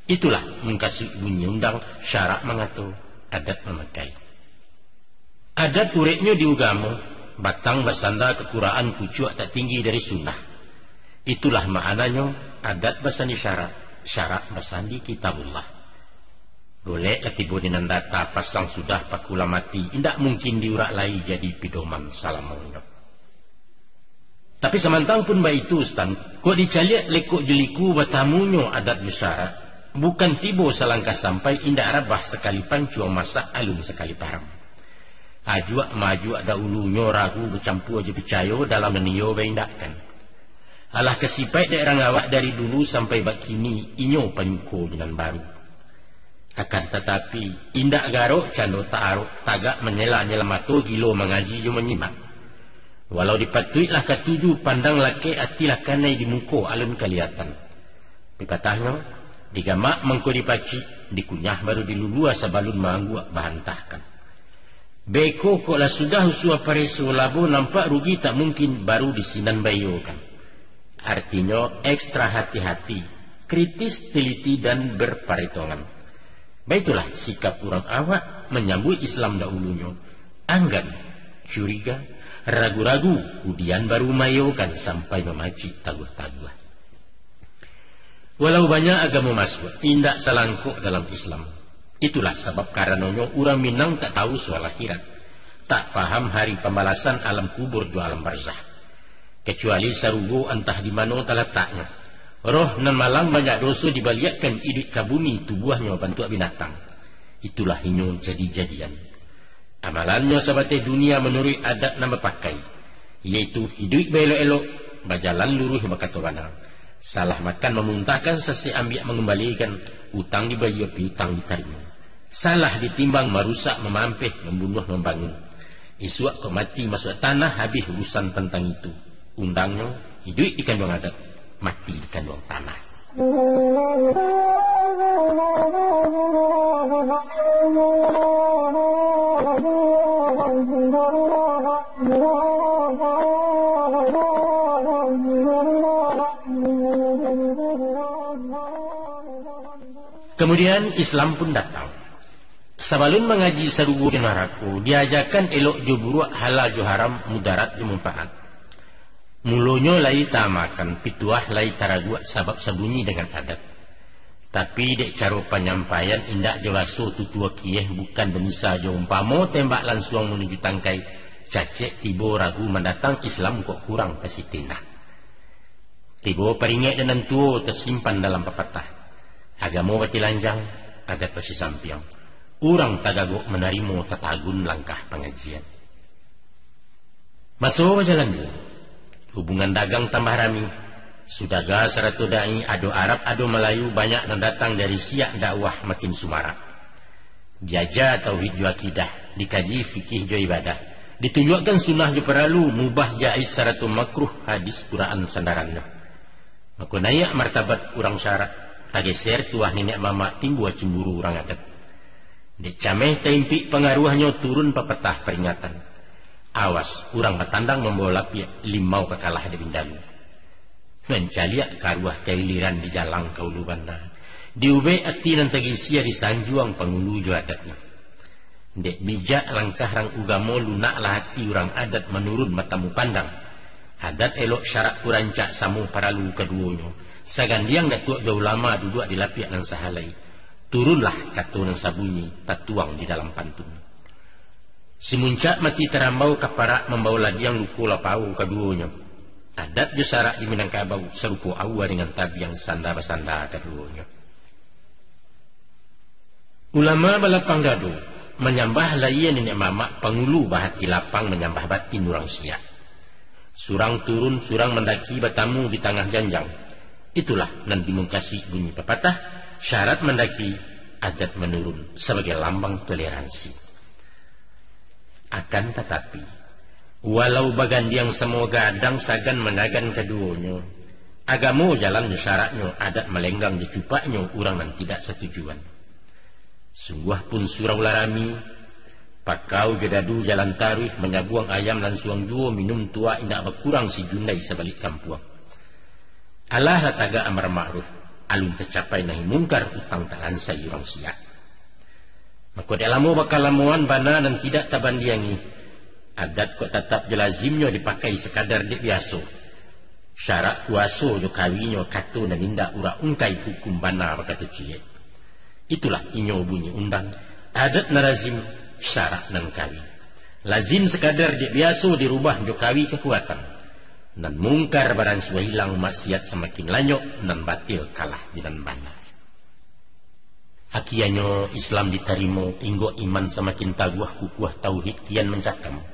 Itulah mengkasih bunyi undang syarak mengatur adat memakai. Adat ureknya diugamo batang basanda kekuraan kucuak tak tinggi dari sunnah. Itulah maknanya adat basandi syarak basandi kitabullah. Golek latibo dinandata pasang sudah pakula mati, indak mungkin diurak lai jadi pidoman salam mondok. Tapi semantang pun baik itu Ustaz, kok dicaliak lekuk jeliku batamunyo adat bersyarat, bukan tibo selangkah sampai indak rabah sekali pancuang masak alun sekali param. Ajuak majuak dahulunya ragu bercampur aja percaya dalam neniyo baindakkan. Alah kesipai daerah ngawak dari dulu sampai bakini inyo panyuko dengan baru. Akan tetapi indak garuk cando ta'aruk tagak menyela-nyela mato gilo mengaji jo menyimak. Walau dipatuitlah ketujuh pandang laki atilah kanai di muko alun kelihatan. Pipatahnya digamak mengko dipaci dikunyah baru dilulua sabalun mangguak bahantahkan. Beko koklah sudah usua pareso labo nampak rugi tak mungkin baru disinan bayokan. Artinya ekstra hati-hati, kritis, teliti dan berperhitungan. Baitulah sikap orang awak menyambut Islam dahulunya. Anggan, curiga, ragu-ragu, kemudian baru mayokan sampai memaci taguh-taguh. Walau banyak agama masuk, tindak selangkuk dalam Islam. Itulah sebab karenanya orang Minang tak tahu soal akhirat. Tak paham hari pembalasan alam kubur ju alam barzah. Kecuali sarugo entah di mana terletaknya. Roh nan malang banyak dosa dibaliakkan hidup ke bumi tubuhnya bantu binatang. Itulah inyo jadi-jadian. Amalannya sahabatnya dunia menurut adat nama pakai. Yaitu hidup belok-elok, berjalan luruh berkata benar. Salah makan memuntahkan sesi ambil mengembalikan, utang dibayar piutang diterima. Salah ditimbang merusak, memampih, membunuh, membangun. Isuak kau mati masuk tanah habis urusan tentang itu. Undangnya hidup di kandung adat, mati di kandung tanah. Kemudian Islam pun datang. Sebelum mengaji sarugo di naraku, diajarkan elok jo buruk halal jo haram mudarat jo manfaat. Mulanya lai tamakan, pituah lai taraguak sabab sebunyi dengan adat. Tapi dek cara penyampaian indak jelaso tutua kieh bukan benisa jo umpamo tembak langsung menuju tangkai. Cacek tibo ragu mendatang Islam kok kurang pasitinah. Tibo peringat dan tuo tersimpan dalam pepatah. Agama bati lanjang, adat pasi sampiang. Urang tagagok menerima tatagun langkah pengajian. Masuk jalan dulu. Hubungan dagang tambah rami. Sudaga seratu dai ado Arab ado Melayu banyak yang datang dari siak dakwah makin sumara. Diajar tauhid jo akidah, dikaji fikih jo ibadah, ditunjukkan sunnah jo perlu, mubah jaiz seratu makruh hadis Quran sandarannya. Maka naik martabat urang syarat, tageser tuah nenek mama timbul cemburu urang adat. Dek cameh tempi pengaruhnya turun pepetah peringatan. Awas, urang petandang membawa limau kekalah di bindalu. Mencaliak karuah kailiran di jalang kaulu banda. Diube ati nan tagisia di sanjuang pangulu jo adatnya. Dek bijak langkah rang ugamo lunak lah hati urang adat menurun matamu pandang. Adat elok syarat kurancak samu paralu keduanya. Sagandiang datuk jauh lama duduk di lapiak nan sahalai. Turunlah katu nan sabunyi tatuang di dalam pantun. Si muncak mati terambau kaparak membawa ladiang luku lapau keduanya. Adat jasarak di Minangkabau serupa awa dengan tabiang sanda-basanda keduanya. Ulama balapang dadu menyambah layan nenek mamak pangulu bahat lapang menyambah batin urang siak. Surang turun, surang mendaki batamu di tengah janjang. Itulah nan dimungkasi bunyi pepatah, syarat mendaki, adat menurun sebagai lambang toleransi. Akan tetapi, walau bagandiang semua gadang sagan menagan keduanya, agamo jalan di syaratnya, adat melenggang di cupaknya, urang nan tidak setujuan. Sungguh pun surau larami, pakau gedadu jalan tarwih menyabuang ayam dan suang duo minum tua indak berkurang si jundai sebalik kampuang. Allah lataga amar ma'ruf, alun tercapai nahi mungkar utang talansa urang siak. Maka dalamu bakal lamuan bana dan tidak tabandiangi. Adat kok tetap jelazimnya dipakai sekadar dek biasa. Syarat kuaso jo kawinya katu dan indak ura ungkai hukum bana bakatu cie. Itulah inyo bunyi undang. Adat narazim syarat nan kawi. Lazim sekadar dek biasa dirubah jo kawi kekuatan. Nan mungkar barang suah hilang maksiat semakin lanyok nan batil kalah binan bana. Akianyo Islam diterima inggo iman semakin taguah kukuah tauhid kian mencakam.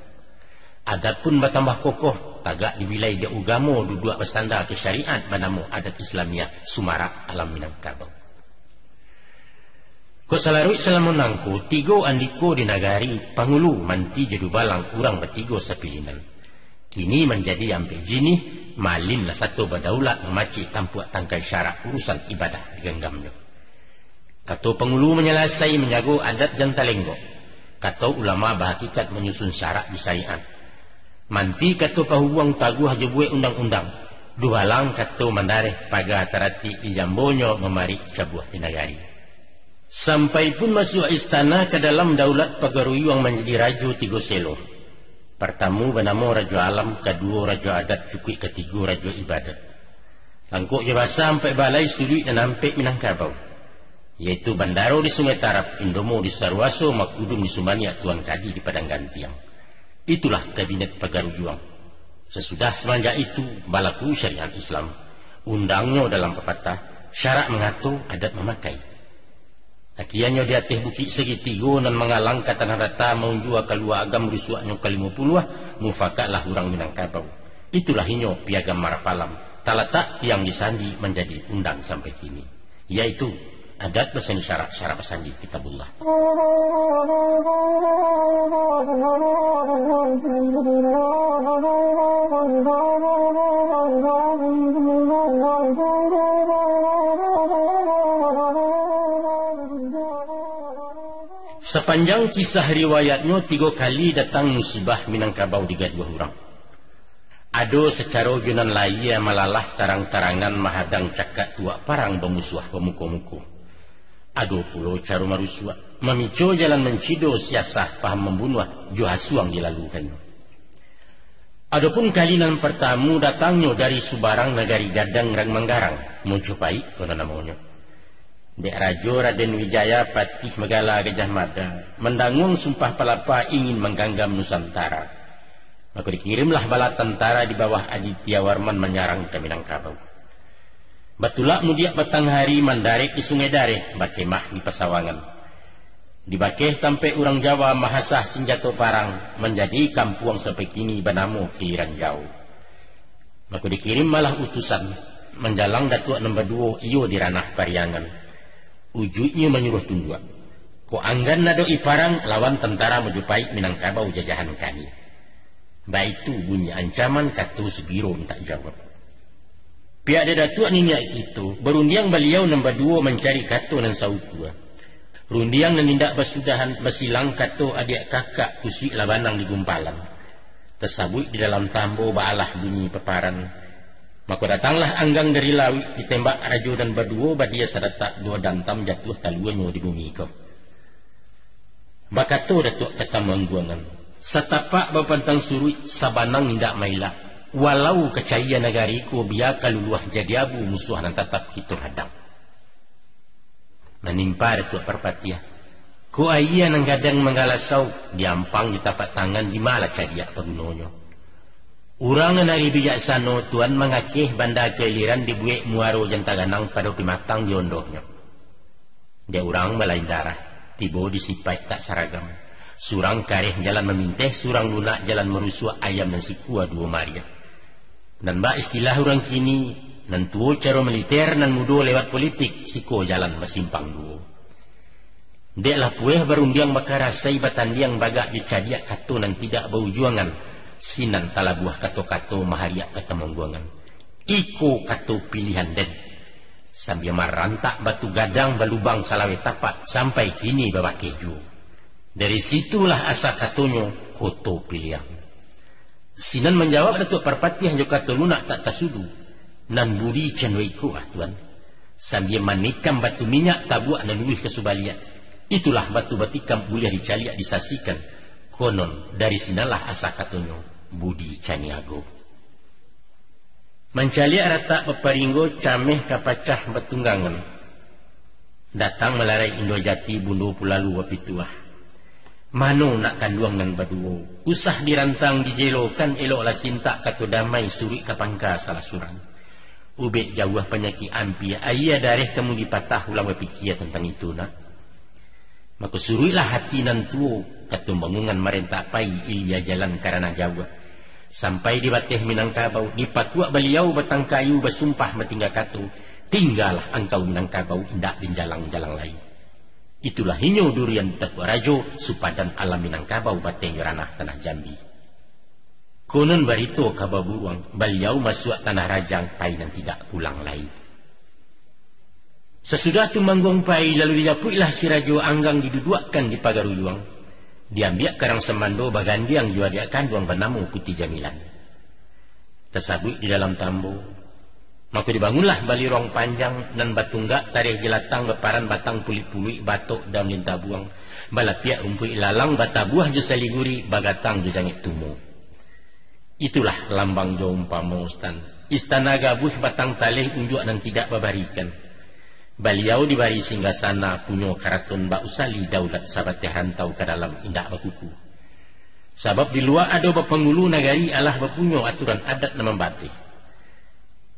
Adat pun bertambah kokoh tagak di wilayah de ugamo duduk bersandar ke syariat banamu adat Islamiah Sumara alam Minangkabau. Ko salarui salamun nangku tigo andiko di nagari pangulu manti jedu balang urang bertigo sepilinan. Kini menjadi ampe jini malin lah satu berdaulat memaci tampuak tangkai syarat urusan ibadah digenggamnya. Kato pengulu menyelasai menjago adat jantalenggo. Kato ulama berhakikat menyusun syarat di syariat. Manti kato pahuang taguh jebue undang-undang. Duhalang kato mandareh paga terati di jambonyo memari cabuah di nagari. Sampai pun masuk istana ke dalam daulat pagaruyuang menjadi rajo tigo selo. Pertama bernama rajo alam, kedua rajo adat, cukui ketiga rajo ibadat. Langkuk jabasa sampai balai studi dan sampai Minangkabau. Yaitu Bandaro di Sungai Tarap, Indomo di Sarwaso, Makudum di Sumania, Tuan Kadi di Padang Gantiang. Itulah kabinet pagaruyuang. Sesudah semenjak itu balaku syariat Islam. Undangnya dalam pepatah, syarat mengatur adat memakai. Akiannya di atas bukit segitigo dan mengalang ke tanah rata menjua keluar agam rusuaknya ke-50 mufakatlah orang Minangkabau. Itulah inyo piagam Marapalam. Talatak yang disandi menjadi undang sampai kini. Yaitu adat bersani syarat bersandi kitabullah. Sepanjang kisah riwayatnya 3 kali datang musibah Minangkabau di dua orang. Ado secara junan laya malalah tarang-tarangan mahadang cakak tua parang bemusuah pemuko-muko. Ado pulau caru marusua memicu jalan mencido siasah paham membunuh johasuang dilalukan. Adapun kalinan pertamu datangnya dari Subarang negari Gadang rang Manggarang mencupai kono namanya. Dek Rajo Raden Wijaya Patih Megala Gajah Mada mendangung sumpah palapa ingin mengganggam Nusantara. Maka dikirimlah bala tentara di bawah Aditya Warman menyerang ke Minangkabau. Batulak mudiak batang hari mandarik di Sungai Dareh, bakemah di Pasawangan. Di bakeh sampai orang Jawa mahasah senjata parang menjadi kampuang sampai kini banamu kiran jauh. Maka dikirim malah utusan menjalang datuk nombor 2 iyo di ranah Pariangan. Ujudnya menyuruh tunggu. Ko anggan nado iparang lawan tentara mejupai Minangkabau jajahan kami. Baik itu bunyi ancaman katu segiro minta jawab. Pihak ada datuk ninya itu berundiang beliau nombor 2 mencari katu nan saukua. Rundiang menindak bersudahan mesilang katu adik kakak kusik labanang di gumpalan. Tersabut di dalam tambo baalah bunyi peparan. Maka datanglah anggang dari lawi ditembak rajo dan berdua badia seretak 2 dantam jatuh taluannya di bumi kau. Bakato datuk kata mangguangan. Setapak bapantang surui sabanang tidak maila. Walau kecaya negariku biar kaluluah jadi abu musuh dan tetap kita hadang. Menimpa datuk perpatiah. Ku ayah nang gadang menggalasau diampang di tapak tangan di malah cadiak pagunonyo. Urang nari bijaksana tuan mengakih banda keliran dibuik muaro jantaganang pada pimatang diondohnya. Dia urang melain darah, tibo disipai tak saragam. Surang kareh jalan meminteh, surang lunak jalan merusua ayam dan sikua 2 Maria. Dan mbak istilah orang kini, nan tuo cara militer nan mudo lewat politik, siko jalan masimpang 2. Dek lah pueh berundiang bakarasai batandiang bagak dicadiak kato nan tidak berjuangan. Sinan talabuah kato-kato mahariak kata mangguangan. Iko kato pilihan den. Sambil marantak batu gadang balubang salawe tapak sampai kini babak keju. Dari situlah asa katonyo koto pilihan. Sinan menjawab datuk perpatiah jo kato lunak tak tasudu. Nan buri cenweiku tuan. Sambil manikam batu minyak tabuak dan luih kesubalian. Itulah batu batikam boleh dicaliak disasikan. Konon dari sinalah asa katonyo budi caniago. Mencaliak rata peparinggo cameh kapacah betunggangan. Datang melarai Indojati bundu pulalu wapituah. Mano nak kanduang nan baduo. Usah dirantang dijelokan eloklah sinta katu damai suri kapangka salah surang. Ubek jauh penyakit ampi ayah dareh kamu dipatah ulang berpikir tentang itu nak. Maka suruilah hati nan tuo katu bangungan merentah pai ilia jalan karena jauh. Sampai di bateh Minangkabau, di patuak beliau batang kayu bersumpah metinggal katu, tinggallah engkau Minangkabau indak binjalang-jalang lain. Itulah hinyo durian datuk rajo supadan alam Minangkabau bateh ranah tanah Jambi. Konon barito kababuruang, beliau masuk tanah rajang pai dan tidak pulang lagi. Sesudah tu manggung pai lalu dijapuilah si rajo anggang diduduakkan di pagaruyuang. Diambil karang semando bagandi yang jua diakan duang benamu putih jamilan. Tersabut di dalam tambo. Maka dibangunlah balirong panjang dan batunggak tarikh jelatang beparan batang pulik-pulik batok dan lintah buang. Balapiak rumpui lalang batabuah jusaliguri bagatang jujangit tumo. Itulah lambang jaumpama ustan. Istana gabuh batang talih unjuk dan tidak babarikan. Beliau dibari singgasana punyo karaton Mbak Usali daulat sahabat rantau ke dalam indak bakuku. Sebab di luar ada penghulu nagari alah berpunyo aturan adat nama batih.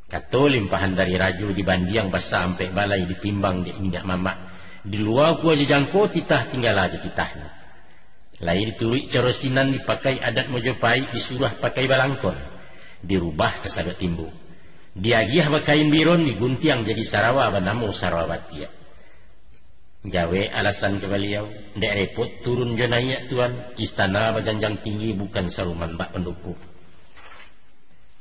Kato limpahan dari rajo dibandiang basah sampai balai ditimbang di minyak mamak. Di luar gua jejangko titah tinggal aja kitahnya. Lain diturik carosinan dipakai adat Mojopahit disuruh pakai balangkon. Dirubah ke sagat timbu. Diagiah bakain biron diguntiang jadi sarawa banamu sarawatia. Jawe alasan ke beliau, dek repot turun jenayah tuan, istana berjanjang tinggi bukan saruman bak pendupu.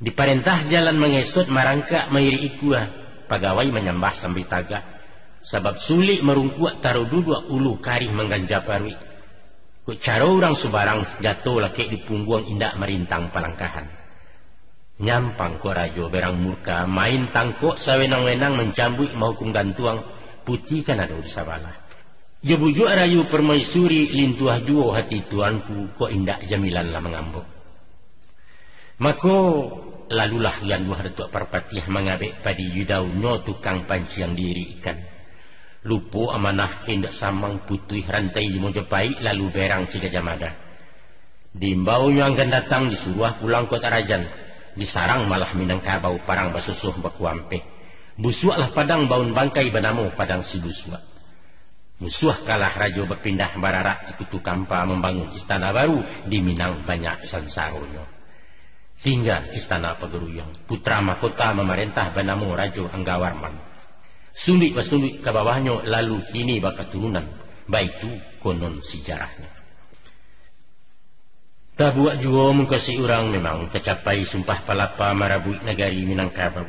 Diperintah jalan mengesot marangka mairi ikua, pegawai menyembah sambil tagak. Sebab sulit merungkuat taruh duduk ulu karih mengganja parwi. Kut cara orang subarang jatuh laki di punggung indak merintang palangkahan. Nyampang ko rajo berang murka main tangkok sawenang-wenang mencambuk mahukum gantuang putih kan ada di sabala. Ya bujuk rayu permaisuri lintuah juo hati tuanku ko indak jamilan lah mengambok. Mako lalulah ganduah datuk perpatiah mengabek padi yudau no tukang panci yang diri ikan. Lupo amanah kendak samang putih rantai di Mojopahit lalu berang Cigajamada. Diimbau yang akan datang disuruh pulang kota Rajan. Disarang malah Minangkabau parang basusuh bakuampe. Busuaklah padang baun bangkai banamu padang si busuak. Musuh kalah rajo berpindah bararak ke Kutu Kampa membangun istana baru di Minang banyak sansaronyo. tinggal istana Pagaruyung. Putra mahkota memerintah Banamo Rajo Anggawarman. Sulit basulit ke bawahnya lalu kini baka turunan. Baitu konon sejarahnya. Tak buat jua mengkasi orang memang tercapai sumpah palapa marabui negari Minangkabau.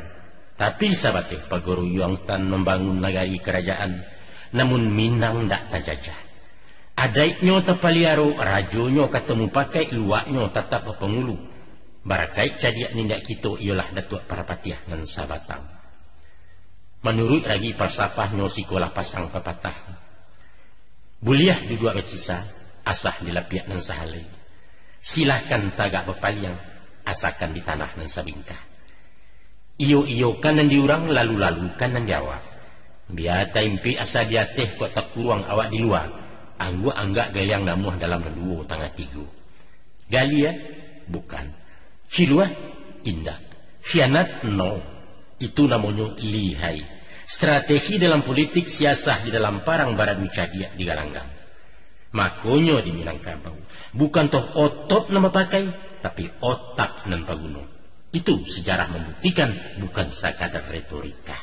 Tapi sabatih Pagaruyung tan membangun negari kerajaan. Namun Minang tak terjajah. Adaiknya terpaliaro, rajonyo ketemu pakai, luaknya tetap pengulu. Barakai cadiak nindak kita ialah Datuk Parapatiah dan Sabatang. Menurut lagi falsafahnya sikolah pasang pepatah. Buliah duduk berkisah, asah di lapiak dan sahalai. Silahkan tagak berpaliang, asakan di tanah dan sabingkah. Iyo kanan diurang, lalu kanan diawak. Biar taimpi asa diatih kok tak kuruang awak di luar. Anggak galiang namuh dalam dua tangga tiga. Galia bukan. Ciluah indah. Khianat no. Itu namanya lihai. Strategi dalam politik, siasah di dalam parang barat Wicadiak di Galanggang. Makonyo di Minangkabau. Bukan toh otot nama pakai, tapi otak nan paguno. Itu sejarah membuktikan, bukan sekadar retorika.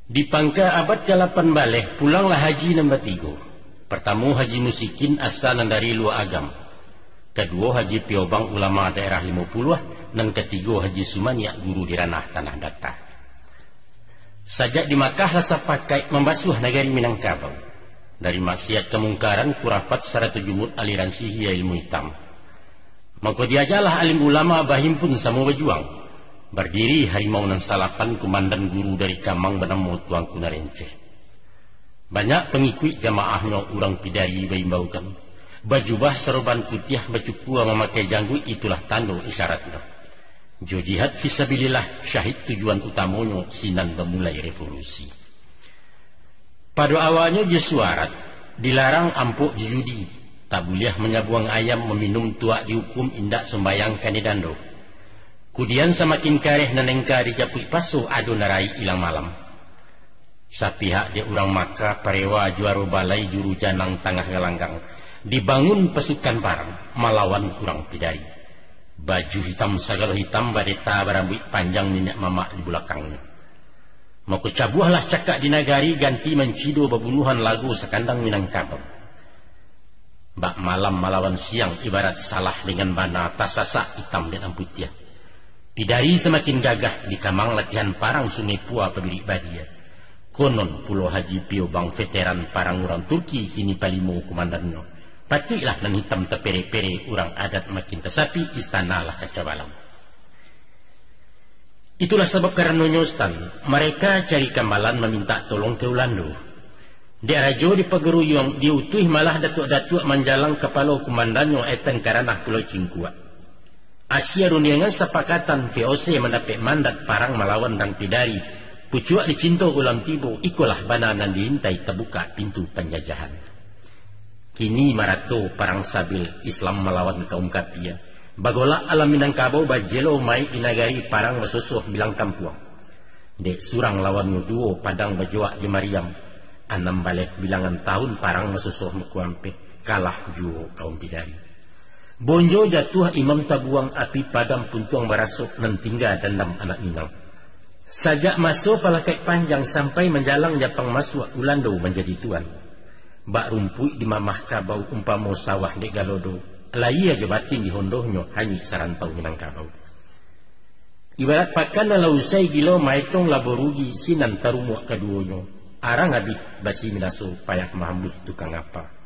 Di pangka abad ke-8 balik, pulanglah haji nombor 3. Pertama haji musikin asal dari luar agam. Kedua haji piobang ulama daerah 50, dan ketiga haji sumaniak guru di ranah tanah datar. Sajak di Makkah rasa pakai membasuh negari Minangkabau. Dari maksiat kemungkaran kurafat serta jumut aliran sihir ilmu hitam. Maka diajalah alim ulama bahim pun sama berjuang. Berdiri harimau nan salapan komandan guru dari Kamang bernama Tuan Kunarenceh. Banyak pengikut jamaahnya orang pidari baimbaukan. Bajubah seroban putih bacukua memakai janggut itulah tanda isyaratnya. Jo jihad fisabilillah syahid tujuan utamanya sinan memulai revolusi. Pada awalnya je suarat dilarang ampuk judi, tak boleh menyabuang ayam, meminum tuak dihukum, indak sembayang kanidando. Kemudian semakin kareh nanengka dijapui pasu adu narai ilang malam. Sapihak dia orang Makkah parewa juara balai juru janang tengah Galanggang. Dibangun pasukan parang melawan kurang pidari. Baju hitam sagala hitam badeta berambut panjang minyak mamak di belakangnya. Mau kecabuhlah cakak di nagari ganti mencido bebunuhan lagu sekandang Minangkabau. Bak malam melawan siang ibarat salah dengan bana tasasak hitam dan putih. Pidari semakin gagah di Kamang latihan parang Sungai Pua Peduli Badia. Konon Pulau Haji Piobang veteran parang orang Turki kini palimo komandannya. Patilah nan hitam tepere-pere orang adat makin tesapi istana lah kacabalam. Itulah sebab karena nyostan mereka cari kambalan meminta tolong ke Ulando. Dia rajo di Pagaruyung diutuh malah datuk-datuk menjalang kepala komandannya eten karanah Pulau Cingkuat. Asia runiangan sepakatan VOC mendapat mandat parang melawan dan pidari. Pucuak dicinta ulam tibo, ikulah bananan diintai terbuka pintu penjajahan. Kini marato parang sabil Islam melawan kaum kapia. Bagola alam Minangkabau bajelo mai di nagari parang mesusuh bilang kampuang. Dek surang lawan nuduo padang bajoak jemariam. Anam balik bilangan tahun parang mesusuh mekuampe kalah juo kaum pidari. Bonjo jatuh imam tabuang api padam puntuang merasuk nan tinggal dandam anak Minang. Sajak masuk palakai panjang sampai menjalang Japang masuk Ulando menjadi tuan. Bak rumput di mamah kabau umpamo sawah dek galodo. Lai aja batin di hondohnya hanya sarantau Minangkabau. Ibarat pakan lalu usai gilo maitong laborugi sinan tarumuak keduanya. Arang abih basi minaso payak mahambuh tukang apa.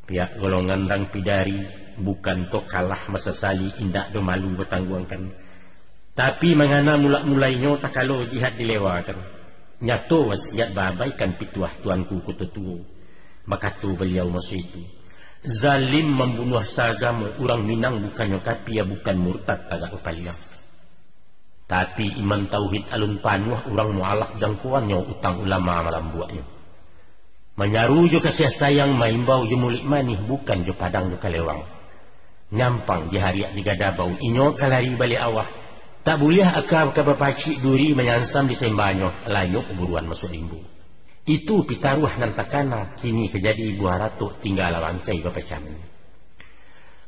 Pihak golongan rang pidari bukan tok kalah mesesali indak do malu bertangguangkan. Tapi mengana mulak-mulainya tak kalau jihad dilewakan. Nyato wasiat babaikan pituah tuanku kututuo. Maka tu beliau masa itu. Zalim membunuh sagama orang Minang bukannya kapia bukan murtad tagak upaliang. Tapi iman tauhid alun panuh orang mualaf jangkauannya utang ulama malam buatnya. Menyaru jo kasih sayang maimbau jo mulik manih bukan jo padang jo kalewang. Nyampang di hari di gadabau inyo kalari balik awah. Tak boleh akab kabapacik duri menyansam di sembanyo layuk buruan masuk limbu. Itu pitaruh nan takana kini kejadi ibu haratuk tinggal lawangkai bapacam.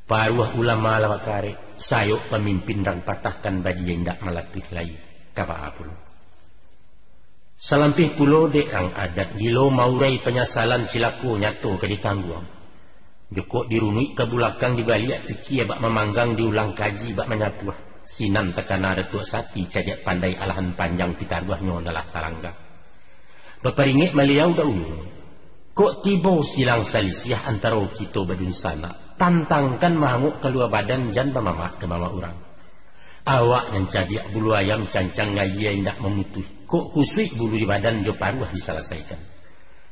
Paruah ulama lawakare sayuk pemimpin dan patahkan badi yang tak melatih lagi kapa apul. Salampih pulo dek ang adat gilo maurai penyasalan cilaku nyato ke ditangguang. Jokok dirunui ke bulakang dibaliak tiki bak memanggang diulang kaji bak menyapuah. Sinan tekana retuk sati cajak pandai alahan panjang pitaruahnya adalah tarangga. Baparingit meliau daun. Kok tiba silang salisiah antara kita badun sana. Tantangkan mahmuk keluar badan jan bamama ke mama orang. Awak dan cadiak bulu ayam cancang ngaya indak memutuh. Kok kusui bulu di badan jo paruah diselesaikan.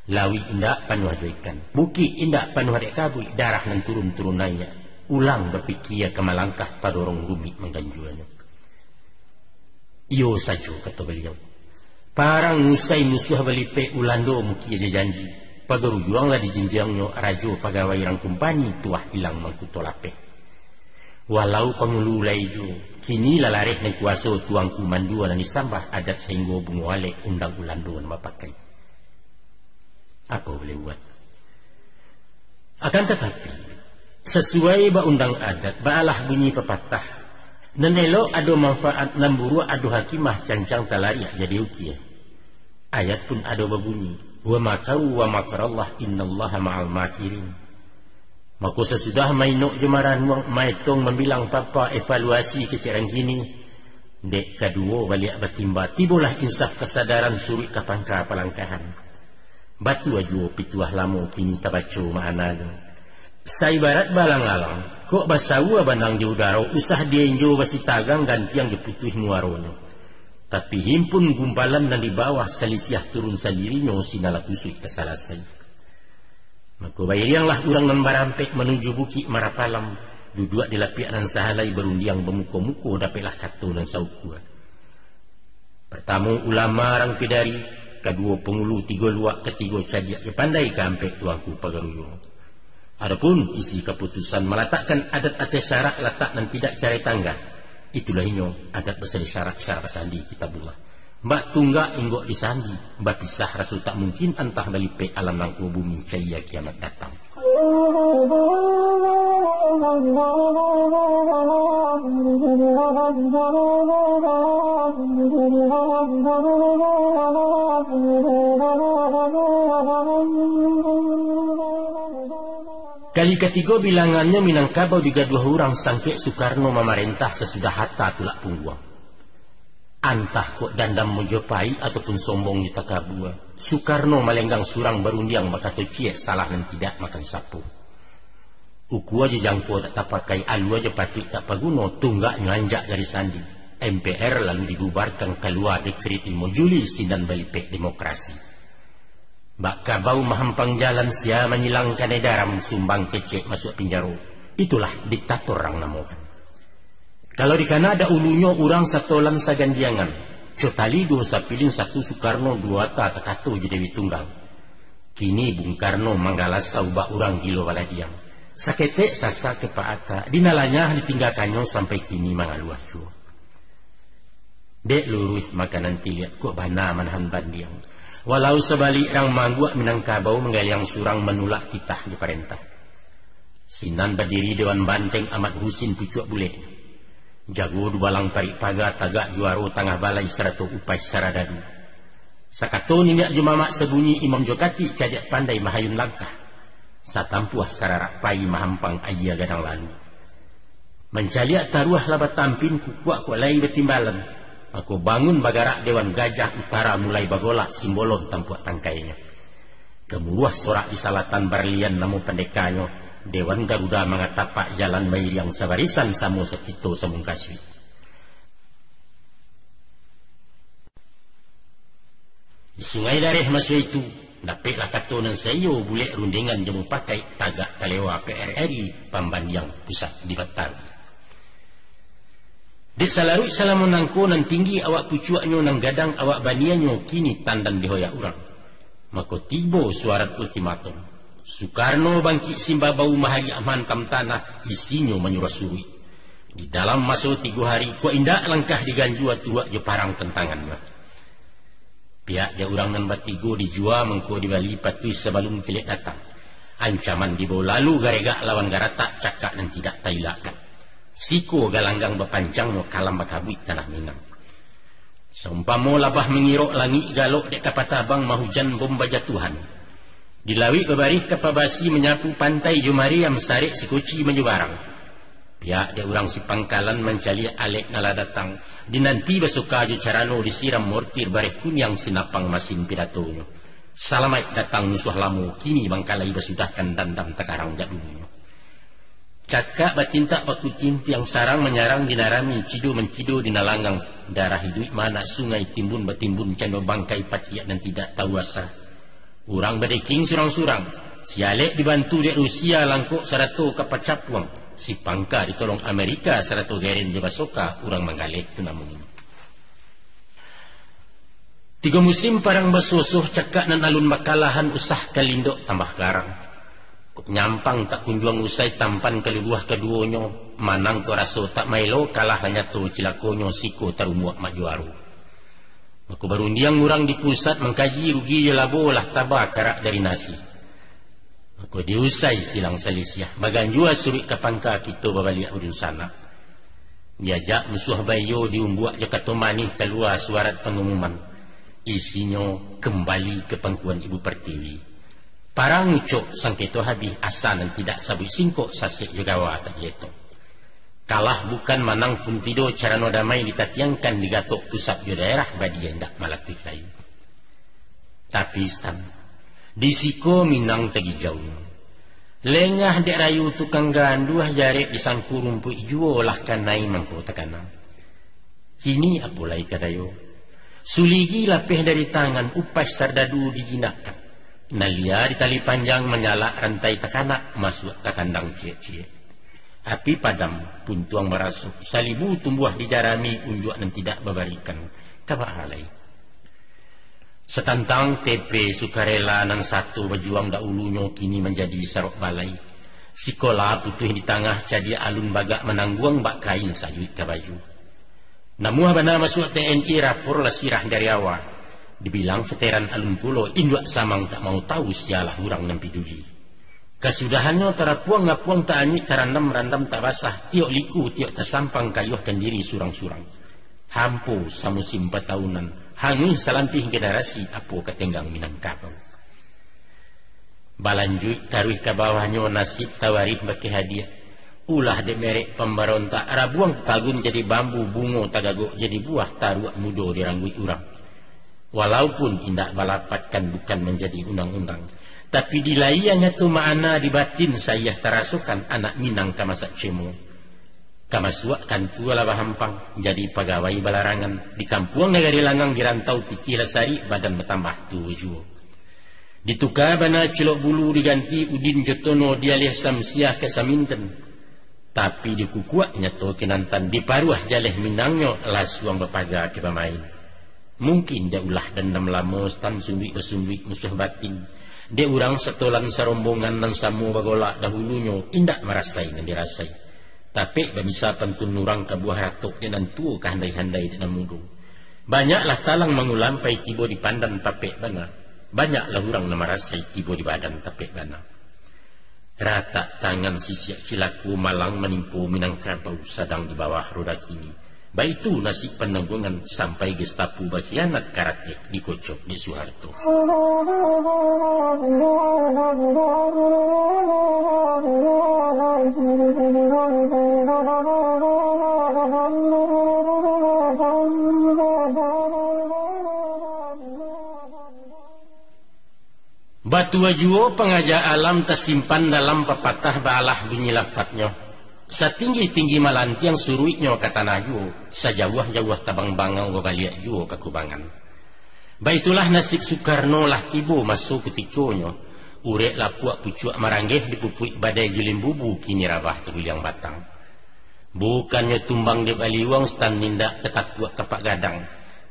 Lawi indak panuh jo ikan. Buki indak panuh adek kabui. Darah nan turun-turun naik. Ulang berpikir ke malangkah padorong rumit mengganjuannya. Iyo saja kata beliau. Parang musai musuh belipe ulando muki aja janji. Pagaru juanglah di jenjangnya rajo pegawai rang kumpani tuah hilang mangkutolape. Walau pengulu laijo kini lalareh dan kuasa tuangku mandua dan disambah adat sehingga bunguale undang ulando nama pakai. Apa boleh buat? Akan tetapi sesuai ba undang adat baalah bunyi pepatah nenelo ado manfaat namburu ado hakimah cancang talari jadi ukia. Ayat pun ado babunyi wa makaru wa makarallah innallaha ma'al makirin. Maka sesudah mainok jemaran maitong membilang papa evaluasi kecirang kini. Dek kedua balik bertimba tibulah insaf kesadaran suri kapangka palangkahan. Batu ajo pituah lamo kini tabaco maananya. Saibarat balang-alang kok basawa bandang di udara usah dienjo basi tagang gantiang diputuh muaronya. Tapi himpun gumpalan dan di bawah salisiah turun sendirinya sinala kusui kesalasai. Maka bayarianglah orang membarampe menuju bukit Marapalam. Duduk di lapiak dan sahalai berundiang bermuko-muko dapatlah katu dan saukua. Pertama ulama orang pidari. Kedua pengulu, tiga luak, ketiga cadiak. Pandai kampek tuangku pagaruyung. Adapun isi keputusan meletakkan adat atas syarat letak dan tidak cari tangga. Itulah inyo adat besar syarat sandi kitabullah. Mbak tunggak inggok disandi, mbak pisah rasul tak mungkin antah balipe alam langku bumi cahaya kiamat datang. Kali ketiga bilangannya Minangkabau digaduh orang sangke Soekarno memerintah sesudah hatta tulak pungguang. Antah kok dandam mojopai ataupun sombong di takabua. Soekarno melenggang surang berundiang makato cie salah dan tidak makan sapu. Uku aja jangko tak pakai alu aja patik tak paguno tunggak nyanjak dari sandi. MPR lalu dibubarkan keluar dekret 5 Juli sinan balipek demokrasi. Bak kabau mahampang jalan sia menyilangkan edaram sumbang kecek masuk penjara. Itulah diktator orang namakan. Kalau di kana ada ulunya orang satolan sagandiangan. Cotali dosa pilih satu Soekarno dua tak tekato jadi tunggal. Kini Bung Karno manggalas saubah orang gilo waladiang. Sakete sasa kepaata. Dinalanya ditinggalkannya sampai kini mangaluah syuh. Dek luruh makanan tiliat kok bana manahan bandiang. Walau sebalik orang mangguak Minangkabau menggaliang surang menulak titah di perintah. Sinan berdiri Dewan Banteng Ahmad Husin pucuk bule. Jago dubalang parik paga tagak juaro tangah balai seratu upai secara dadu. Sakato ninyak jumamak sebunyi Imam Jokati cajak pandai mahayun langkah. Satampuah sararak pai mahampang ayah gadang lalu. Mencaliak taruah labat tampin kukuak kualai betimbalan. Aku bangun bagarak Dewan Gajah Utara mulai bagolak simbolon tampuak tangkainya. Kemuruah sorak di salatan Barlian namu pendekanyo. Dewan Garuda mengatapak jalan mair yang sabarisan samo sekito samungkaswi. Di sungai dareh masa itu, dapatlah katonan sayo boleh rundingan jamu pakai tagak talewa PRRI Pambandiang pusat di Batar. Dek salarui salamun nangko nan tinggi awak pucuaknyo nang gadang awak banianyo kini tandan dihoyak urang. Maka tiba suarat ultimatum. Soekarno bangkit simba bau mahagi amantam tanah isinya menyuruh suri. Di dalam masa 3 hari ko indak langkah diganjua tua je parang tentangannya. Pihak dia orang nan batigo dijua mengko di Bali patui sebelum filik datang. Ancaman dibawa lalu garega lawan garata cakak dan tidak tailakan. Siko galanggang berpanjang no kalam bakabui tanah Minang. Seumpama labah mengirok langit galok dek kapatabang mahujan bom bajatuhan. Dilawi bebarih kapabasi menyapu pantai Jumari yang mesarik sekuci menyubarang. Pihak dia orang si pangkalan mencari alek nala datang. Dinanti besuka ju carano disiram mortir bareh kunyang sinapang masin pidatonyo. Salamai datang musuh lamu kini bangkalai besudahkan dandam takarang jadulunyo. Cakak batinta pakutin tiang sarang menyarang dinarami cido mencido dinalanggang darah hidup mana sungai timbun batimbun cando bangkai patiak dan tidak tahu asa. Urang badeking surang-surang si alek dibantu dek Rusia langkok sarato kapacapuang. Si Pangka ditolong Amerika sarato gerin je basoka urang manggalek tu namun. 3 musim parang basosoh cakak nan alun makalahan usah kalindok tambah garang. Kok nyampang tak kunjuang usai tampan keluluah keduonyo manang ko raso tak mailo kalah hanya tu cilakonyo siko tarumuak majuaru. Maka barundiang urang di pusat mengkaji rugi je labo lah tabak karak dari nasi. Maka diusai silang salisiah. Bagan jua surik kapangka kita babaliak udun sana. Diajak musuh bayo diumbuak jakato manih keluar suarat pengumuman. Isinya kembali ke pangkuan Ibu Pertiwi. Parang ucok sangketo habis asa dan tidak sabui singkok sasik juga watak jeto. Kalah bukan manang pun tido cara no damai ditatiangkan digatok pusat di daerah badi yang tak malatih lain. Tapi stan. Disiko Minang tegi jauh. Lengah dek rayu tukang ganduah jarek disangku rumput juo lah kanai mangko tekanang. Kini apulai kadayo. Suligi lapeh dari tangan upas sardadu dijinakkan. Nalia di tali panjang menyala rantai tekanak masuk ke kandang cie-cie. Api padam pun tuang merasuk. Salibu tumbuh di jarami unjuk dan tidak memberikan kabak halai. Setantang TP sukarela nan satu berjuang dahulunya kini menjadi sarok balai. Sikola putuh di tengah jadi alun bagak menangguang bak kain sajuit ke baju. Namuah bana masuk TNI rapor lah sirah dari awal. Dibilang veteran alun pulo induk samang tak mau tahu sialah hurang dan piduli. Kesudahannya terapuang ngapuang tak anyik terandam randam tak basah. Tiok liku tiok tersampang kayuhkan diri surang-surang. Hampu samusim 4 tahunan. Hangi salampih generasi apo ketenggang Minangkabau. Balanjut taruh ke bawahnya nasib tawarif bagi hadiah. Ulah de merek pemberontak rabuang tagun jadi bambu bungo tagagok jadi buah taruh mudo dirangui urang. Walaupun indak balapatkan bukan menjadi undang-undang, tapi di layanya tu makna di batin saya terasukan anak Minang kamasak cemo. Kamasuak kan tua lah hampang jadi pegawai balarangan di kampung negari langang di rantau piti lasari badan bertambah tujuh. Ditukar bana celok bulu diganti udin jotono dialih samsiah ke saminten. Tapi dikukuaknya to kinantan di paruah jaleh Minangnya lasuang berpaga ke pemain. Mungkin dia ulah dendam lama stan sunduk musuh batin. Dia urang setolan serombongan dan samu bagolak dahulunya indak merasai dan dirasai. Tapi bisa pantun nurang ke buah ratok dan tuo kehandai-handai dan mudu. Banyaklah talang mengulampai tibo di pandan tapek bana. Banyaklah urang nama rasai tibo di badan tapek bana. Rata tangan sisiak cilaku malang menimpu Minangkabau sedang di bawah roda kini. Baik itu nasib penanggungan sampai Gestapo berkhianat karate dikocok di Soeharto. Batu ajuo pengaja alam tersimpan dalam pepatah balah bunyi lapatnya. Setinggi-tinggi malantiang suruiknya kata najuo, sejauh-jauh tabang bangang wabaliak juo kekubangan. Baitulah nasib Soekarno lah tibo masuk ketikonya. Urek lapuak pucuak maranggeh dipupuik badai julim bubu kini rabah teguliang batang. Bukannya tumbang di baliwang stan nindak ketakuak kapak gadang.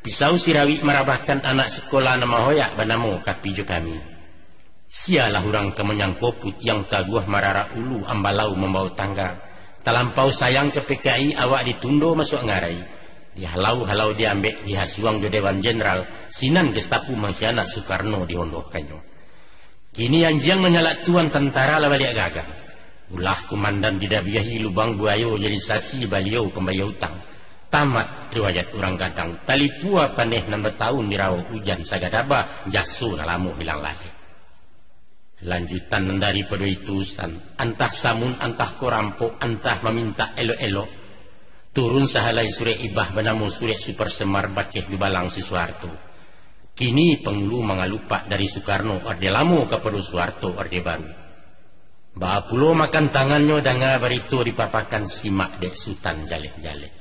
Pisau sirawi merabahkan anak sekolah nama hoyak banamo kapijo kami. Sialah orang kemenyang poput yang taguah marara ulu ambalau membawa tangga. Talampau sayang ke PKI awak ditundo masuk ngarai. Dihalau-halau diambek dihasuang di Dewan Jenderal. Sinan Gestapu mengkhianat Soekarno dihondohkannya. Kini anjang menyalak tuan tentara lah balik gagal. Ulah komandan didabiahi lubang buayo jadi sasi baliau pembayar utang. Tamat riwayat orang gadang. Tali pua paneh 6 tahun dirau hujan sagadaba jasu nalamu bilang lagi. Lanjutan dari pada itu antah samun antah korampok antah meminta elo-elo. Turun sahalai surek ibah banamu surek super semar bakeh dubalang si Soeharto. Kini pengulu mengalupak dari Soekarno orde lamo kepada Soeharto orde baru. Ba'a pulo makan tangannya danga barito dipapakan simak dek sultan jalek-jalek.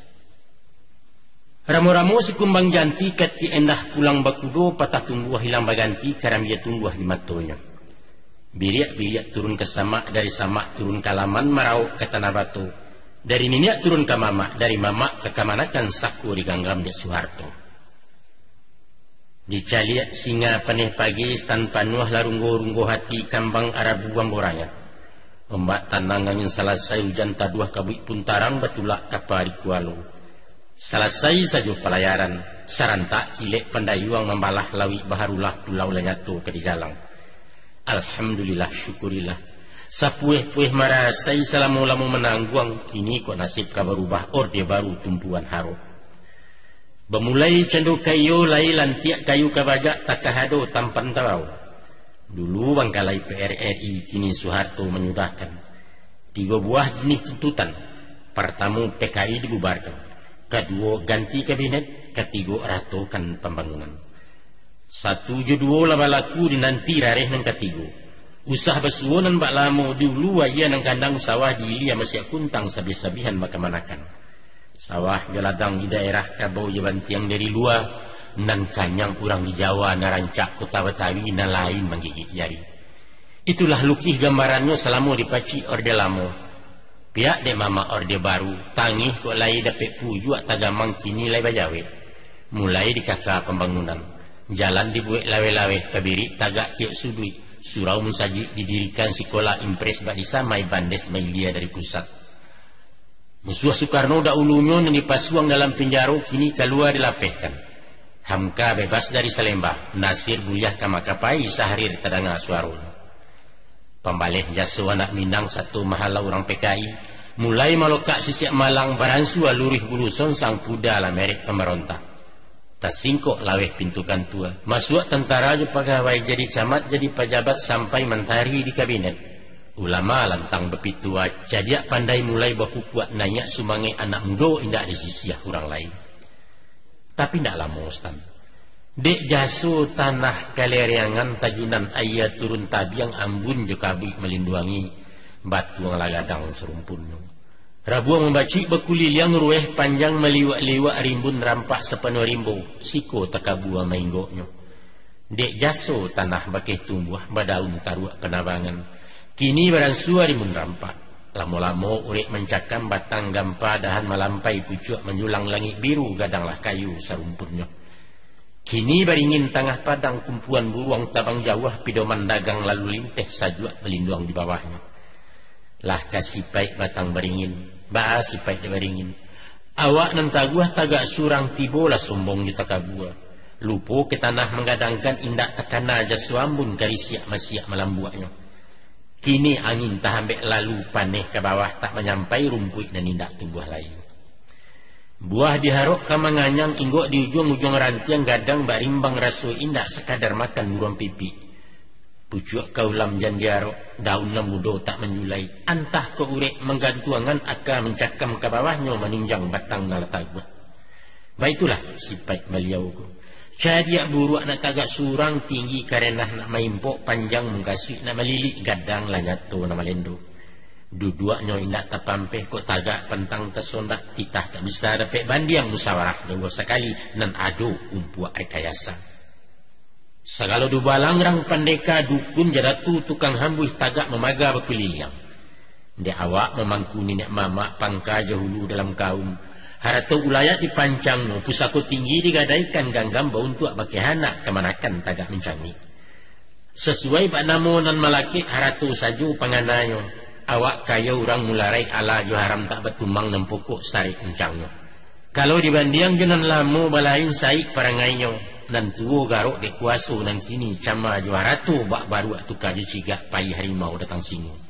Ramu-ramu si kumbang janti kati endah pulang bakudo patah tumbuh hilang baganti karam ia tumbuh di matonya. Biriak-biriak turun ke samak, dari samak turun ke laman marau ke tanah batu. Dari minyak turun ke mamak, dari mamak ke kamanakan saku diganggam dek Soeharto. Dicaliak singa paneh pagi tanpa nuah larunggo-runggo hati kambang Arabu Wamboraya. Ombak tanang angin selesai hujan taduah kabuk puntarang betulak kapal di Kualo. Selesai saja pelayaran, sarantak kilek pandayuang membalah lawi baharulah pulau lanyato ke di jalang. Alhamdulillah syukurillah. Sapueh-pueh marasai salamu-lamu menangguang, kini kok nasib ka berubah orde baru tumpuan haro. Bemulai cendu kayu lai lantiak kayu kabajak takahado tampan tarau. Dulu bangkalai PRRI, kini Soeharto menyudahkan 3 buah jenis tuntutan. Pertama PKI dibubarkan. Kedua ganti kabinet, ketiga ratokan pembangunan. 1 judul lama laku dinanti rareh nang ketiga. Usah besuonan bak lamo dulu aya nang kandang sawah di ilia masih kuntang sabih-sabihan makamanakan. Sawah geladang di daerah Kabau Jabantiang dari luar nan kanyang urang di Jawa narancak kota Betawi na lain menggigit jari. Itulah lukih gambarannya selama dipaci orde lamo. Pihak dek mama orde baru tangih kok lai dapet pujuak tagamang kini lai bajawe. Mulai di kakak pembangunan. Jalan dibuat lawe-lawe kabiri tagak kiok sudui. Surau munsaji didirikan sekolah impres bak disamai bandes mailia dari pusat. Musuh Soekarno dahulunya yang dipasuang dalam penjara kini keluar dilapehkan. Hamka bebas dari Salembah. Nasir buliah kamakapai sahrir tadanga suarun. Pembalih jaso anak Minang satu mahala orang PKI. Mulai malokak sisiak Malang baransua lurih buluson sang kuda la merek pemerintah. Tasingkok laweh pintukan tua. Masuk tentara je pegawai jadi camat jadi pejabat sampai mentari di kabinet. Ulama lantang bepitua jadiak pandai mulai baku kuat nanya sumangai anak muda indak disisiah orang lain. Tapi ndak lama Ustaz. Dek jaso tanah kaleriangan tajunan ayat turun tabiang ambun je kabi melinduangi batu ngalagadang serumpunnya. Rabuang membaci bekulil yang rueh panjang meliwak-liwak rimbun rampak sepenuh rimbo siko takabua mainggoknya. Dek jaso tanah bakeh tumbuh badaun taruak penabangan. Kini baransua rimbun rampak. Lamo-lamo urek mencakam batang gampa dahan melampai pucuk menjulang langit biru gadanglah kayu serumpunnya. Kini baringin tengah padang kumpulan buruang tabang jawah pidoman dagang lalu linteh sajuak melindung di bawahnya. Lah kasih baik batang baringin. Ba'a sipai de baringin. Awak nan taguah tagak surang tibola sombong di takabua. Lupo ke tanah menggadangkan indak takana jasuambun karisiak masiak melambuaknya. Kini angin tahambek lalu paneh ke bawah tak menyampai rumput dan indak tumbuh lain. Buah diharok ka manganyang inggok di ujung-ujung rantiang gadang barimbang rasu indak sekadar makan burung pipi. Pucuk kaulam jan diarok daun mudo tak menjulai. Antah ke urek menggantuangan aka mencakam ke bawahnya meninjang batang nalatagwa. Baitulah sifat beliau ku. Cadiak buruk nak tagak surang tinggi karena nak maimpok panjang mengkasih nak melilik gadang lanyato nak melendo. Duduaknya indak tapampeh kok tagak pentang tersondak titah tak bisa dapat bandiang musyawarah dua sekali nan ado umpuak rekayasa. Segala dubalang rang pandeka dukun jadatu tukang hambuih tagak memaga berkeliliang. Dia awak memangku nenek mama pangka jahulu dalam kaum. Harato ulayat dipancang no, pusako tinggi digadaikan ganggam bau untuk bagi anak kemanakan tagak mencangi. Sesuai pak namo nan malaki harato saju panganayo, awak kaya orang mularai ala jo haram tak betumang nan pokok sarik mencangno. Kalau dibanding dengan lamu balain saik parangaiyo, nan tuo garok de kuaso nan kini cama jo harato bak baru tukar jo cigak pai harimau datang singo.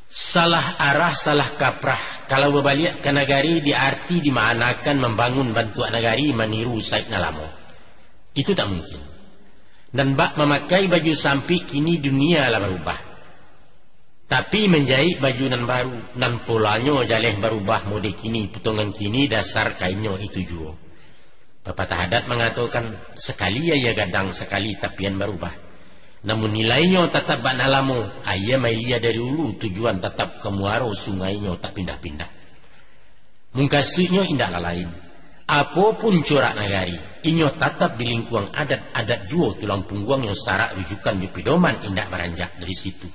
Salah arah, salah kaprah. Kalau berbalik ke negari diarti dimaknakan membangun bantuan negari meniru Said Nalamo. Itu tak mungkin. Dan bak memakai baju sampi kini dunia lah berubah. Tapi menjahit baju nan baru, nan polanya jaleh berubah mode kini, potongan kini dasar kainnya itu juga. Pepatah adat mengatakan sekali ya gadang, sekali tapian berubah. Namun nilainya tetap bak nalamo, ayah mailia dari ulu tujuan tetap ke muaro sungainya tak pindah-pindah. Mungkasihnya indah lain. Apapun corak nagari, inyo tetap di lingkungan adat juo tulang punggung yang sarak rujukan di pedoman indah beranjak dari situ.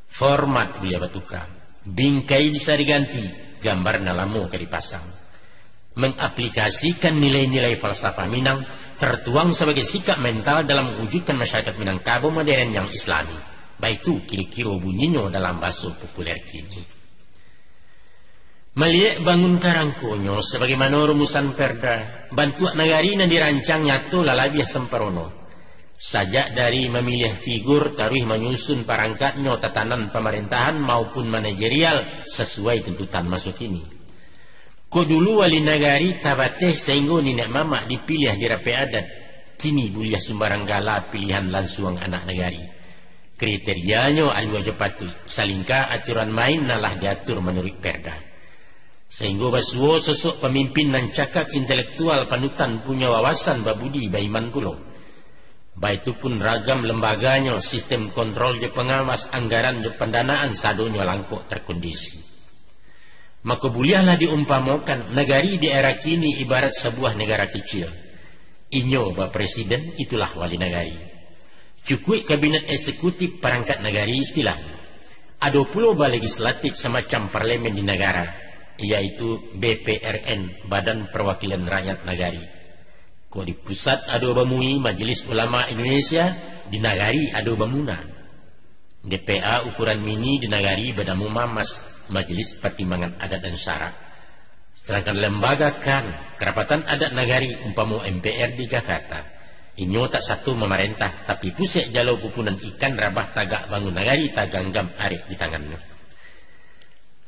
Format boleh bertukar, bingkai bisa diganti, gambar nalamo ke dipasang. Mengaplikasikan nilai-nilai falsafah Minang tertuang sebagai sikap mental dalam mewujudkan masyarakat Minangkabau modern yang islami. Baik itu kira-kira bunyinya dalam bahasa populer kini. Melihat bangun karangkonyo sebagaimana rumusan perda, bantuan negari yang dirancang nyatu lalabiah semperono. Sajak dari memilih figur taruh menyusun perangkatnya tatanan pemerintahan maupun manajerial sesuai tuntutan masuk ini. Ko dulu wali nagari tabateh sehingga nenek mama dipilih di rapi adat. Kini buliah sumbarang gala pilihan langsung anak nagari. Kriterianya alu aja patuh. Salingkah aturan main nalah diatur menurut perda. Sehingga basuo sosok pemimpin nan cakap intelektual panutan punya wawasan babudi baiman pulau. Baik itu pun ragam lembaganya, sistem kontrol je pengawas, anggaran je pendanaan sadonya langkok terkondisi. Maka bolehlah diumpamakan negari di era kini ibarat sebuah negara kecil. Inyo ba presiden itulah wali negari. Cukup kabinet eksekutif perangkat negari istilah. Ada pula ba legislatif semacam parlemen di negara, yaitu BPRN, Badan Perwakilan Rakyat Negari. Ko di pusat ada ba MUI, Majelis Ulama Indonesia, di negari ada ba MUNA. DPA ukuran mini di negari Badamu Mamas, Majelis Pertimbangan Adat dan Syarak. Sedangkan lembaga KAN, Kerapatan Adat Negari umpama MPR di Jakarta, inyo tak satu memerintah, tapi pusat jalau pupunan ikan rabah tagak bangun negari taganggam arif di tangannya.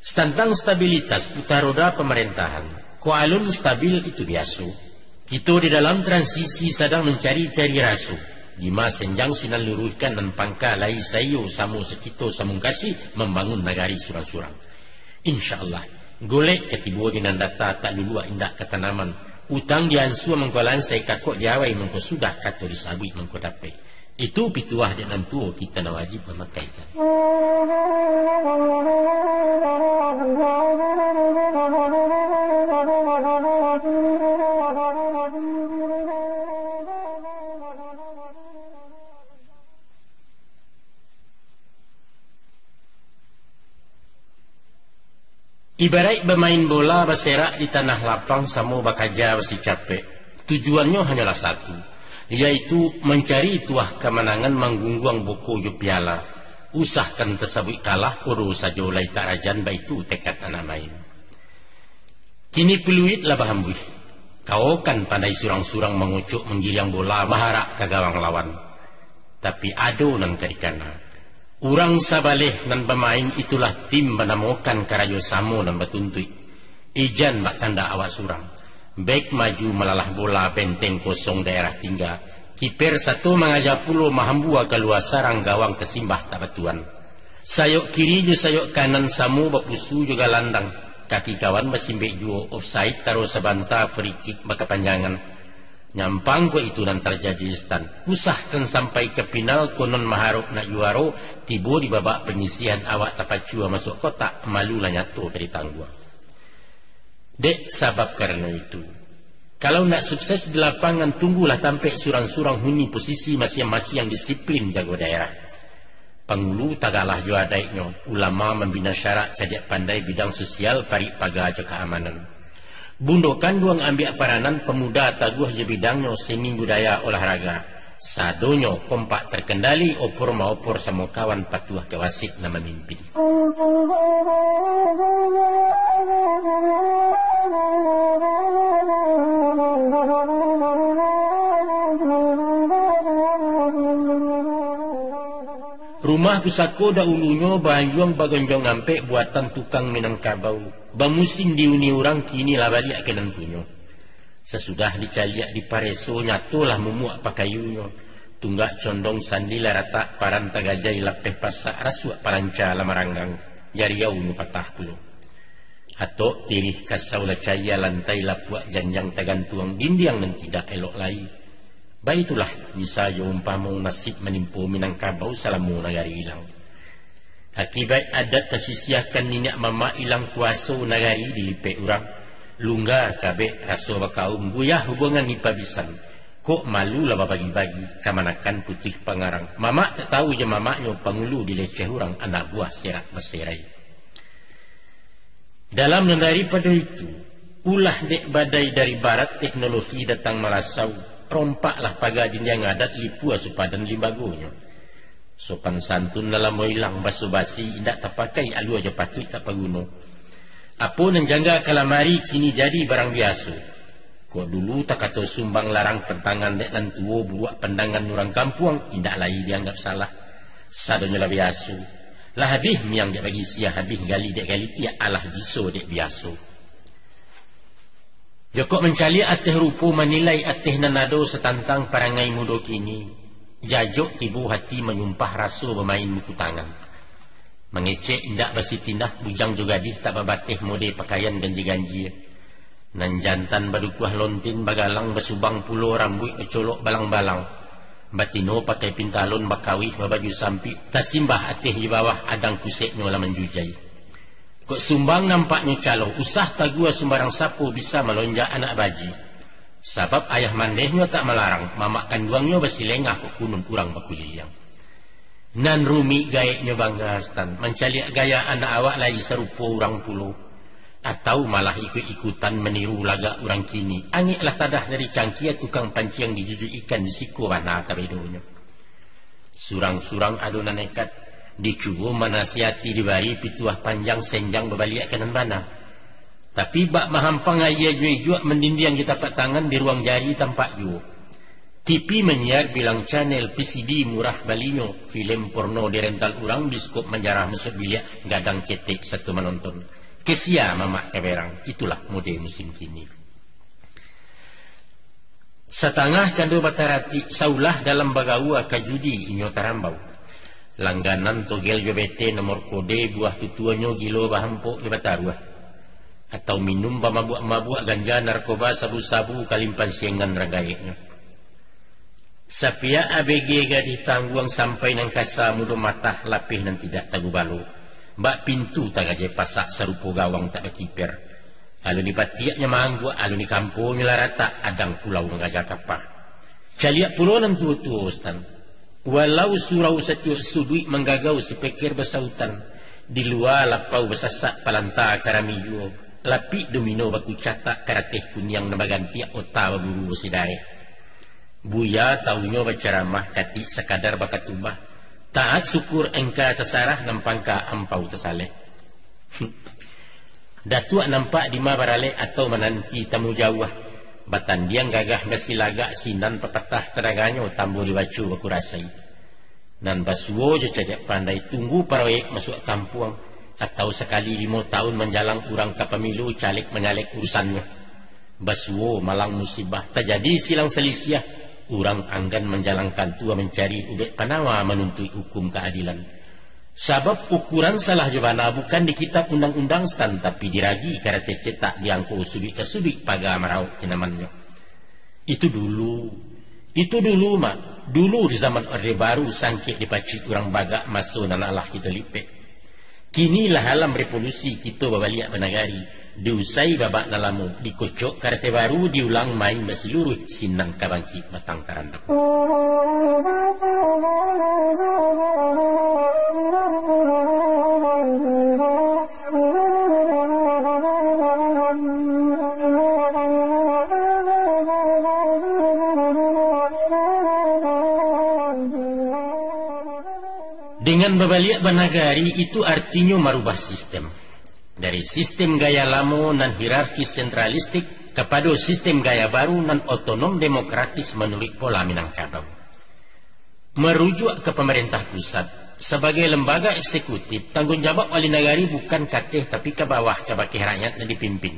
Tentang stabilitas putar roda pemerintahan, ko alun stabil itu biasa. Kita di dalam transisi sedang mencari-cari rasu. Lima senjang sinan luruhkan dan pangka lai sayo samu sekito samung kasih membangun negari surang-surang. InsyaAllah golek ketibu di nandata tak lulua indak ke tanaman. Utang diansua mengkolan saya kakok diawai mengko sudah kato disabit mengko dapat. Itu pituah dan nantuo kita na wajib memakaikan. Ibarat bermain bola berserak di tanah lapang sama bakaja besi capek. Tujuannya hanyalah satu, yaitu mencari tuah kemenangan menggungguang boko jo piala. Usahkan tersabut kalah puru saja ulai karajan baitu tekad anak main. Kini peluit lah bahambuih. Kau kan pandai surang-surang mengucuk menggiling bola baharak ke gawang lawan. Tapi ado nan kadikana. Urang sabaleh nan pemain itulah tim menemukan karayo samo nan betuntui. Ijan bak tanda awak surang. Bek maju melalah bola benteng kosong daerah tinggal. Kiper satu mengajak pulau mahambua keluar sarang gawang kesimbah tak betuan. Sayok kiri ju sayok kanan samu bapusu juga landang. Kaki kawan besimbek juo offside taruh sebanta free kick baka panjangan. Nyampang ko itu nan terjadi instan. Usahkan sampai ke final konon maharuk nak juaro, tibo di babak penyisihan awak tapacua masuk kotak, malu lah nyatu dari tangguh. Dek sabab karena itu. Kalau nak sukses di lapangan, tunggulah tampek surang-surang huni posisi masing-masing yang disiplin jago daerah. Pangulu tagalah jo adaiknya, ulama membina syarak cadiak pandai bidang sosial parik paga jo keamanan. Bundokan duang ambil peranan pemuda taguh je bidangnya seni budaya olahraga. Sadonyo kompak terkendali opor maopor sama kawan patuah kewasit na memimpin. Rumah pusako da ulunyo banjuang bagonjong ngampe buatan tukang Minangkabau. Bamusim diuni orang kini lah balik kenan punyo. Sesudah dicaliak di pareso nyatulah mumuak pakayunyo. Tunggak condong sandila rata paran tagajai lapeh pasak rasuak paranca lamaranggang. Yariau nu patah puluh. Atok tirih kasau la caya lantai lapuak janjang tagantuang dindiang dan tidak elok lai. Baitulah bisa jo umpama nasib menimpu Minangkabau salamu nagari hilang. Akibat adat tersisiahkan ninyak mama hilang kuasa nagari dilipe urang. Lungga kabeh raso bakaum guyah hubungan ni pabisan. Kok malu lah bagi-bagi kamanakan putih pangarang. Mama tak tahu je mamaknya pangulu dileceh urang anak buah serak berserai. Dalam dan daripada itu, ulah dek badai dari barat teknologi datang melasau. Rompaklah pagajin yang adat lipu asupadan limbagonya. Sopan santun dalam moilang basuh-basi tidak terpakai alu aja patut tak paguno. Apa nan jangga kalamari kini jadi barang biasa. Kok dulu tak kata sumbang larang pentangan dek dan tuo buat pandangan orang kampung indak lagi dianggap salah. Sadonya lah biasa. Lah habis miang dek bagi sia habis gali dek gali tiak alah biso dek biasa. Jokok mencali ateh rupu menilai ateh nanado setantang parangai mudo kini. Jajok tibu hati menyumpah rasu bermain buku tangan. Mengecek indak basi tindah bujang juga di tak babateh mode pakaian ganji-ganji. Nan jantan badukuah lontin bagalang besubang pulo rambut kecolok balang-balang. Batino pakai pintalon bakawih babaju sampi. Tasimbah ateh di bawah adang kuseknya lah menjujai. Kok sumbang nampaknya calo, usah tagua sembarang sapu bisa melonjak anak baji. Sebab ayah mandehnya tak melarang, mamak kanduangnya bersilengah kok kunun kurang bakuliang. Nan rumi gayanya bangga stan, mencaliak gaya anak awak lagi serupa orang pulau. Atau malah ikut-ikutan meniru laga orang kini. Angiklah tadah dari cangkia tukang pancing dijujuk ikan di siku mana tabedonya. Surang-surang adonan nekat. Dicuba manasiati dibari pituah panjang senjang berbalik kanan bana. Tapi bak mahampang ayah jual mendindiang kita tapak tangan di ruang jari tampak ju. TV menyiar bilang channel PCD murah balinyo. Film porno di rental urang biskop menjarah masuk biliak gadang ketek satu menonton. Kesia mamak keberang. Itulah mode musim kini. Setengah candu batarati saulah dalam bagawa kajudi inyo tarambau. Langganan togel jobete nomor kode buah tutuanyo gilo bahampo ibataruah. Atau minum mabuk-mabuk ganja narkoba sabu-sabu kalimpan siengan ragayeknya. Sapia ABG gadih tangguang sampai nang kasa mudo matah lapih dan tidak tagubalo. Mbak pintu tagaje pasak serupo gawang tak berkiper. Alu ni patiaknya manggu, alu ni kampung larata adang pulau ngajak kapah. Caliak pulau nan tua-tua stan. Walau surau setiuk sudui menggagau sepekir besautan. Di luar lapau besasak palanta karamiyo. Lapi domino baku catak karateh kunyang nabaganti otak baburu besidare. Buya tahunya berceramah kati sekadar bakat tubah. Taat syukur engka tersarah nampangka ampau tersaleh. Datuk nampak di mabarale atau menanti tamu jauh. Batan diang gagah bersilagak sinan pepatah teraganya tambur dibacu baku rasai. Nan basuo je cajak pandai tunggu proyek masuk kampung. Atau sekali 5 tahun menjalang urang ke pemilu caleg menyalek urusannya. Basuo malang musibah terjadi silang selisiah. Urang anggan menjalankan tua mencari ubek panawa menuntut hukum keadilan. Sebab ukuran salah jabana bukan di kitab undang-undang stan tapi diragi karate cetak diangko subik ke subik paga marau kenamannya. Itu dulu mak. Dulu di zaman Orde Baru sangkit dipacik orang bagak masuk dan Allah kita lipek. Kinilah alam revolusi kita babaliak benagari. Diusai babak nalamu dikocok karate baru diulang main berseluruh sinan kabangkit batang tarandam. Dengan babaliak banagari itu artinya merubah sistem. Dari sistem gaya lama dan hierarki sentralistik kepada sistem gaya baru dan otonom demokratis menurut pola Minangkabau. Merujuk ke pemerintah pusat sebagai lembaga eksekutif, tanggung jawab wali negari bukan kateh tapi ke bawah ke baki rakyat yang dipimpin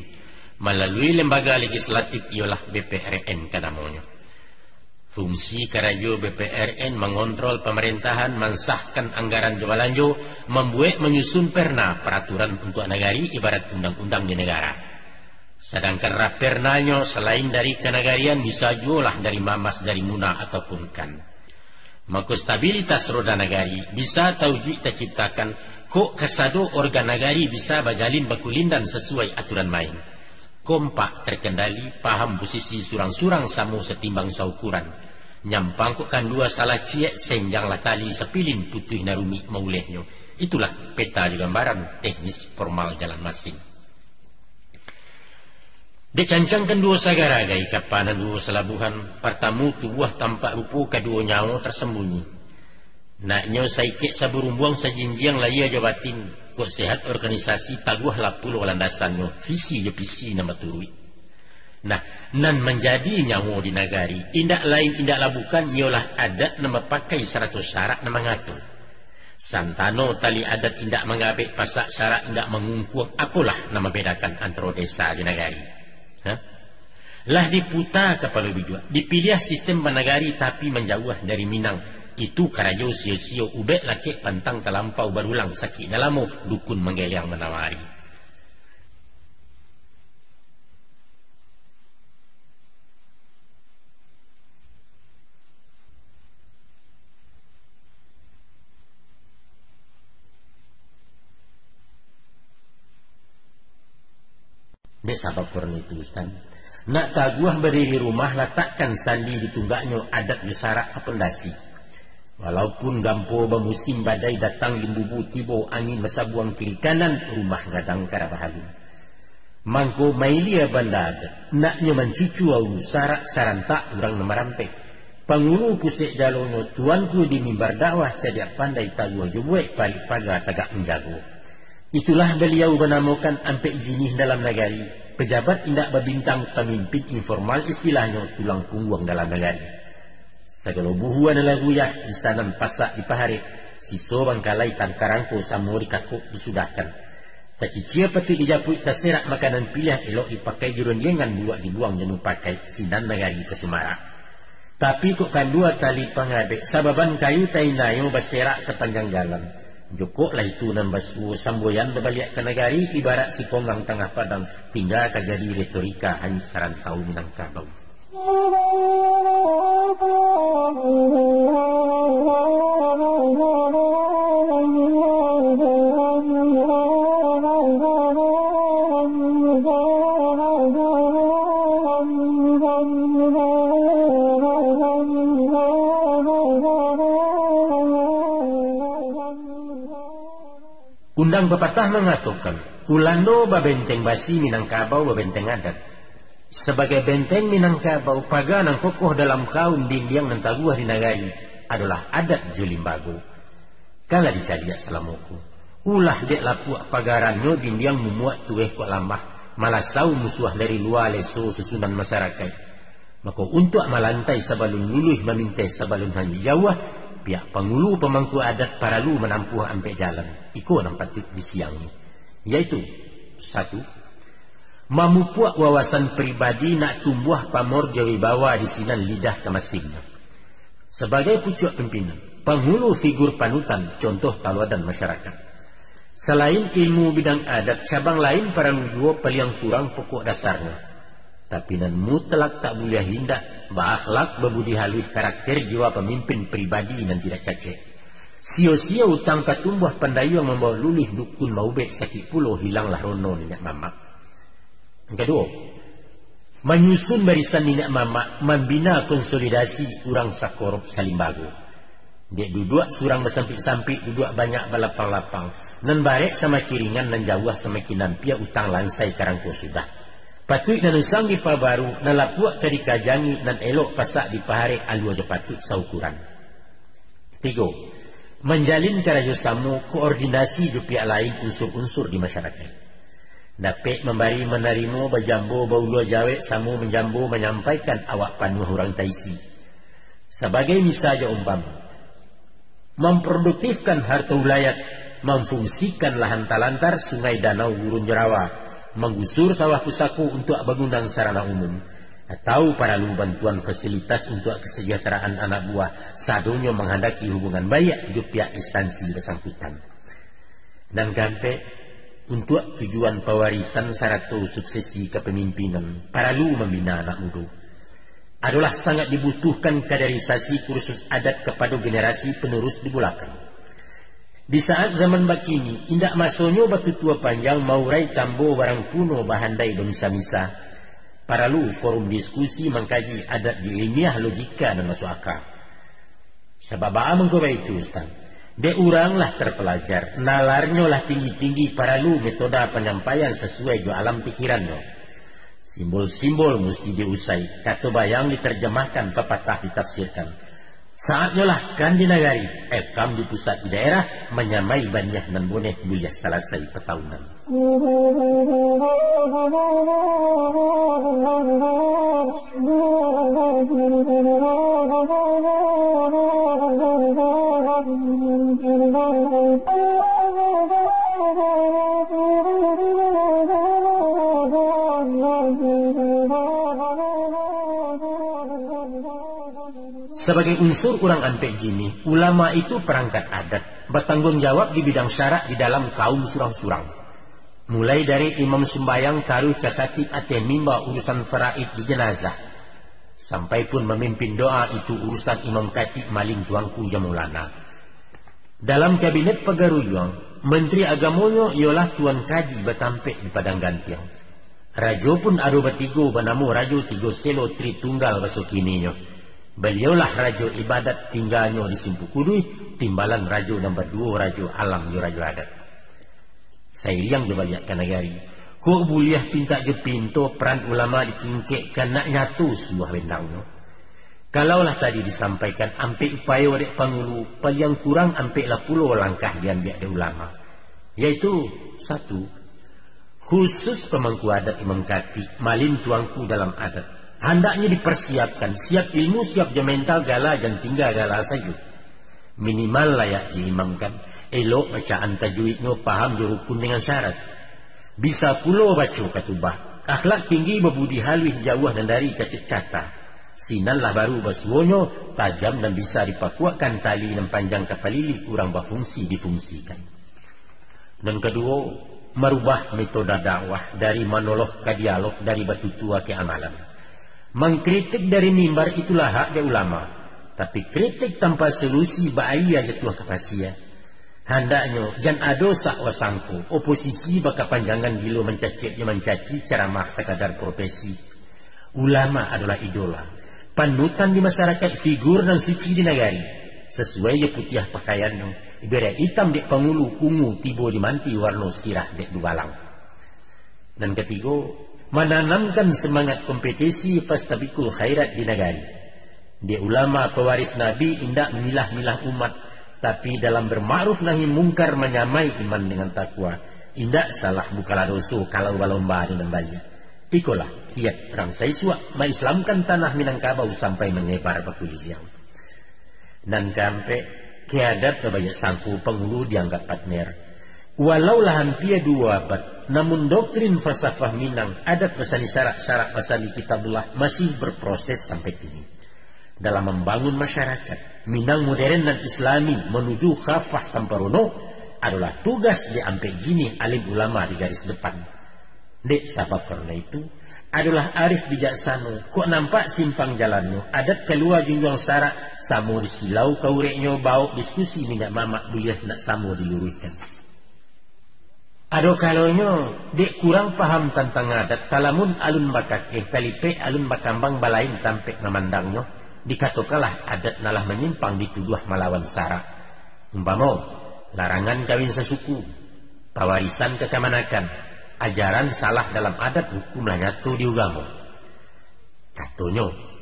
melalui lembaga legislatif ialah BPRN namanya. Fungsi karajo BPRN mengontrol pemerintahan, mensahkan anggaran jabalanjo, membuat menyusun perna peraturan untuk negari ibarat undang-undang di negara. Sedangkan rapernanya selain dari kenagarian bisa jualah dari mamas, dari muna ataupun kan. Maka stabilitas roda negari bisa tauji terciptakan kok kesado organ negari bisa bajalin bakulindan sesuai aturan main. Kompak terkendali, paham posisi surang-surang samu setimbang saukuran. Nyampang kok kan dua salah ciek senjang latali sepilin putih narumi maulehnya. Itulah peta di gambaran teknis formal jalan masing. Dicancangkan dua sagaragai kapanan dua selabuhan, pertamu tubuh tampak rupa kedua nyawa tersembunyi. Naknya saikek saburumbuang sajinjiang laya jabatin, kok sehat organisasi taguh lapul landasannya, visi nama turui. Nah, nan menjadi nyawa di negari, indak lain indak labukan ialah adat nama pakai 100 syarat nama ngatur. Santano tali adat indak mengabek pasak syarat indak mengungkuang, apalah nama bedakan antara desa di negari. Lah diputar kepala bijua, dipilih sistem banagari tapi menjauh dari Minang. Itu karajo sio-sio ubek laki pantang terlampau berulang sakit dalamu dukun menggeliang menawari. Dek sabab kurang itu Ustaz. Nak taguah berdiri rumah letakkan sandi di tunggaknya adat besarak apendasi. Walaupun gampo bermusim badai datang limbubu tibo angin masa buang kiri kanan rumah gadang karabahalun. Mangko mailia banda adat. Naknya mencucu au sarak sarantak urang nemarampe. Pangulu pusik jalonyo tuanku di mimbar dakwah cadiak pandai taguah jubuek parik pagar tagak menjago. Itulah beliau menamakan ampek jinih dalam negari. Pejabat indak berbintang pemimpin informal istilahnya tulang punggung dalam negari. Segala buhuan adalah guyah di sana pasak di paharit. Siso bangkalai tan karangko samuri kakuk disudahkan. Tacicia peti dijapui taserak makanan pilihan elok dipakai jurunjengan buat dibuang jenuh pakai sinan negari ke Sumara. Tapi kok kan dua tali pangabek sababan kayu tainayo berserak sepanjang jalan. Jokok lah itu nambasu samboyan berbalik ke negari ibarat si ponggang tengah padang tinggal kajadi retorika hanya sarantau Minangkabau. Undang pepatah mengatakan, Kulando babenteng basi Minangkabau babenteng adat. Sebagai benteng Minangkabau, paganang kokoh dalam kaum dindiang dan taguah di negari adalah adat Julimbago. Kala dicaliak salamuku, ulah dek lapuak pagarannya dindiang memuat tueh kok lambah, malah sau musuh dari luar leso susunan masyarakat. Maka untuk melantai sabalun luluh memintai sabalun hanya jawah, pihak pengulu pemangku adat paralu menampuh ampe jalan. Iko nampak di siang ini. Yaitu, satu, memupuak wawasan pribadi nak tumbuh pamor jawibawa di sinan lidah kemasingnya. Sebagai pucuk pimpinan, penghulu figur panutan, contoh tauladan masyarakat. Selain ilmu bidang adat, cabang lain para luduo peliang kurang pokok dasarnya. Tapi nan mutlak tak boleh hindak, berakhlak, berbudi halus, karakter jiwa pemimpin pribadi dan tidak cacek. Sio-sio utang katumbuh pandayung membawa lulih dukun maubek sakit pulau hilanglah rono nenek mamak. Yang kedua, menyusun barisan nenek mamak, membina konsolidasi urang sakorup salimbago. Dia duduk surang bersampik-sampik, duduk banyak balapang-lapang. Nan barek sama kiringan, nan jauh sama kinampia utang lansai karangko sudah. Patut nan usang di pabaru, nan lapuak kadi kajangi, nan elok pasak di pahare alu aja patut saukuran. 3. Menjalin kerjasama koordinasi ju pihak lain unsur-unsur di masyarakat. Dapat membari menerima bajambo baulu jawe samu menjambo menyampaikan awak panuh orang taisi. Sebagai misalnya memproduktifkan harta wilayah, memfungsikan lahan talantar, sungai, danau, gurun jerawa, menggusur sawah pusaku untuk bangunan sarana umum, atau paralu bantuan fasilitas untuk kesejahteraan anak buah sadonyo menghendaki hubungan baik di pihak instansi bersangkutan. Dan gampe untuk tujuan pewarisan saratu suksesi kepemimpinan, paralu membina anak muda. Adalah sangat dibutuhkan kaderisasi kursus adat kepada generasi penerus di belakang. Di saat zaman bakini, indak masonyo batu tua panjang maurai tambo barang kuno bahandai domisa-misa. Paralu forum diskusi mengkaji adat di ilmiah logika dan masuk akal. Sebab mengkoba itu Ustaz. De uranglah terpelajar, nalarnya lah tinggi-tinggi paralu metode penyampaian sesuai jo alam pikirannya. Simbol-simbol mesti diusai, kata bayang diterjemahkan, pepatah ditafsirkan. Saatnya lah kan di nagari, kam di pusat di daerah, menyamai banyak dan boneh mulia selesai petahunan. Sebagai unsur kurang ampek jini, ulama itu perangkat adat, bertanggung jawab di bidang syarak di dalam kaum surang-surang. Mulai dari imam sembayang, taruh kasatib aten mimba urusan faraid di jenazah, sampai pun memimpin doa itu urusan imam katib maling tuangku jamulana. Dalam kabinet pegaruyuang, menteri agamonyo ialah tuan kadi betampek di padang gantiang. Rajo pun ada bertigo banamu rajo tigo selo tri tunggal basukininyo. Beliaulah rajo ibadat tinggalnya di Simpu Kudui, timbalan rajo nombor 2 rajo alam di rajo adat. Saya liang di balik kanagari. Kok buliah pinta je pinto peran ulama ditingkekkan nak nyatu sebuah bendangnya. Kalaulah tadi disampaikan ampek upaya wadek pangulu, paling kurang ampek lah 10 langkah diambil dari ulama. Yaitu 1. Khusus pemangku adat imam kati, malin tuangku dalam adat. Hendaknya dipersiapkan, siap ilmu, siap je mental, gala dan tinggal gala saja. Minimal layak diimamkan, elok bacaan tajwidnya, paham je rukun dengan syarat. Bisa pulau baca katubah, akhlak tinggi berbudi halus jauh dan dari cacit cata. Sinanlah baru basuonyo, tajam dan bisa dipakuakan tali dan panjang kapalili, kurang berfungsi difungsikan. Dan kedua, merubah metode dakwah dari monolog ke dialog, dari batu tua ke amalan. Mengkritik dari mimbar itulah hak dari ulama. Tapi kritik tanpa solusi bahaya jatuh kepasia. Hendaknya jangan ada sakwasangko. Oposisi baka panjangan gilo mencaci ceramah sekadar profesi. Ulama adalah idola, panutan di masyarakat, figur dan suci di negari. Sesuai je putih pakaiannya. Ibarat hitam dek pangulu, ungu tibo di manti warna sirah dek dubalang. Dan ketiga, menanamkan semangat kompetisi fastabikul khairat di negari. Dia ulama pewaris Nabi indak memilah-milah umat, tapi dalam berma'ruf nahi mungkar menyamai iman dengan takwa. Indak salah bukalah dosa kalau balomba dengan bayi. Ikulah kiat perang Saiswa mengislamkan tanah Minangkabau sampai menyebar bakuliang. Dan kampe kiadat banyak sangku penghulu dianggap partner. Walau lahan pia 2 abad, namun doktrin falsafah Minang, adat basani syarak basani kitabullah masih berproses sampai kini. Dalam membangun masyarakat, Minang modern dan islami menuju khafah samparono adalah tugas di ampe jini alim ulama di garis depan. Dek sebab karena itu, adalah arif bijaksana, kok nampak simpang jalannya, adat keluar junjung syarak, samu disilau kaureknya bau diskusi minyak mamak buliah nak samu diluruskan. Ado kalonyo dek kurang paham tentang adat, talamun alun bakakeh talipe alun bakambang balain tampek memandangnya, dikatokalah adat nalah menyimpang dituduh melawan sara. Umpama larangan kawin sesuku, pawarisan kekamanakan, ajaran salah dalam adat hukumlah nyatu di agama. Katonyo.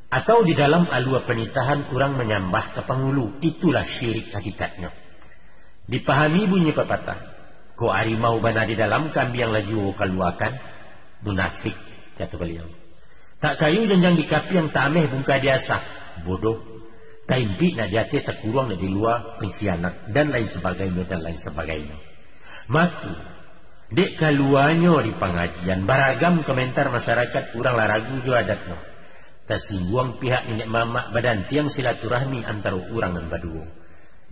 Atau di dalam alua penitahan orang menyambah ke penghulu, itulah syirik hakikatnya. Dipahami bunyi pepatah, ko harimau bana di dalam kambing yang laju keluarkan, munafik, kata beliau. Tak kayu jenjang di kapi yang tameh bungka diasah, bodoh. Taimpi nak diate terkurang di luar pengkhianat dan lain sebagainya. Maku, dek kaluanyo di pengajian, beragam komentar masyarakat kurang laragu jo adatnya. Tersinggung pihak nenek mama badan tiang silaturahmi antara orang dan baduo.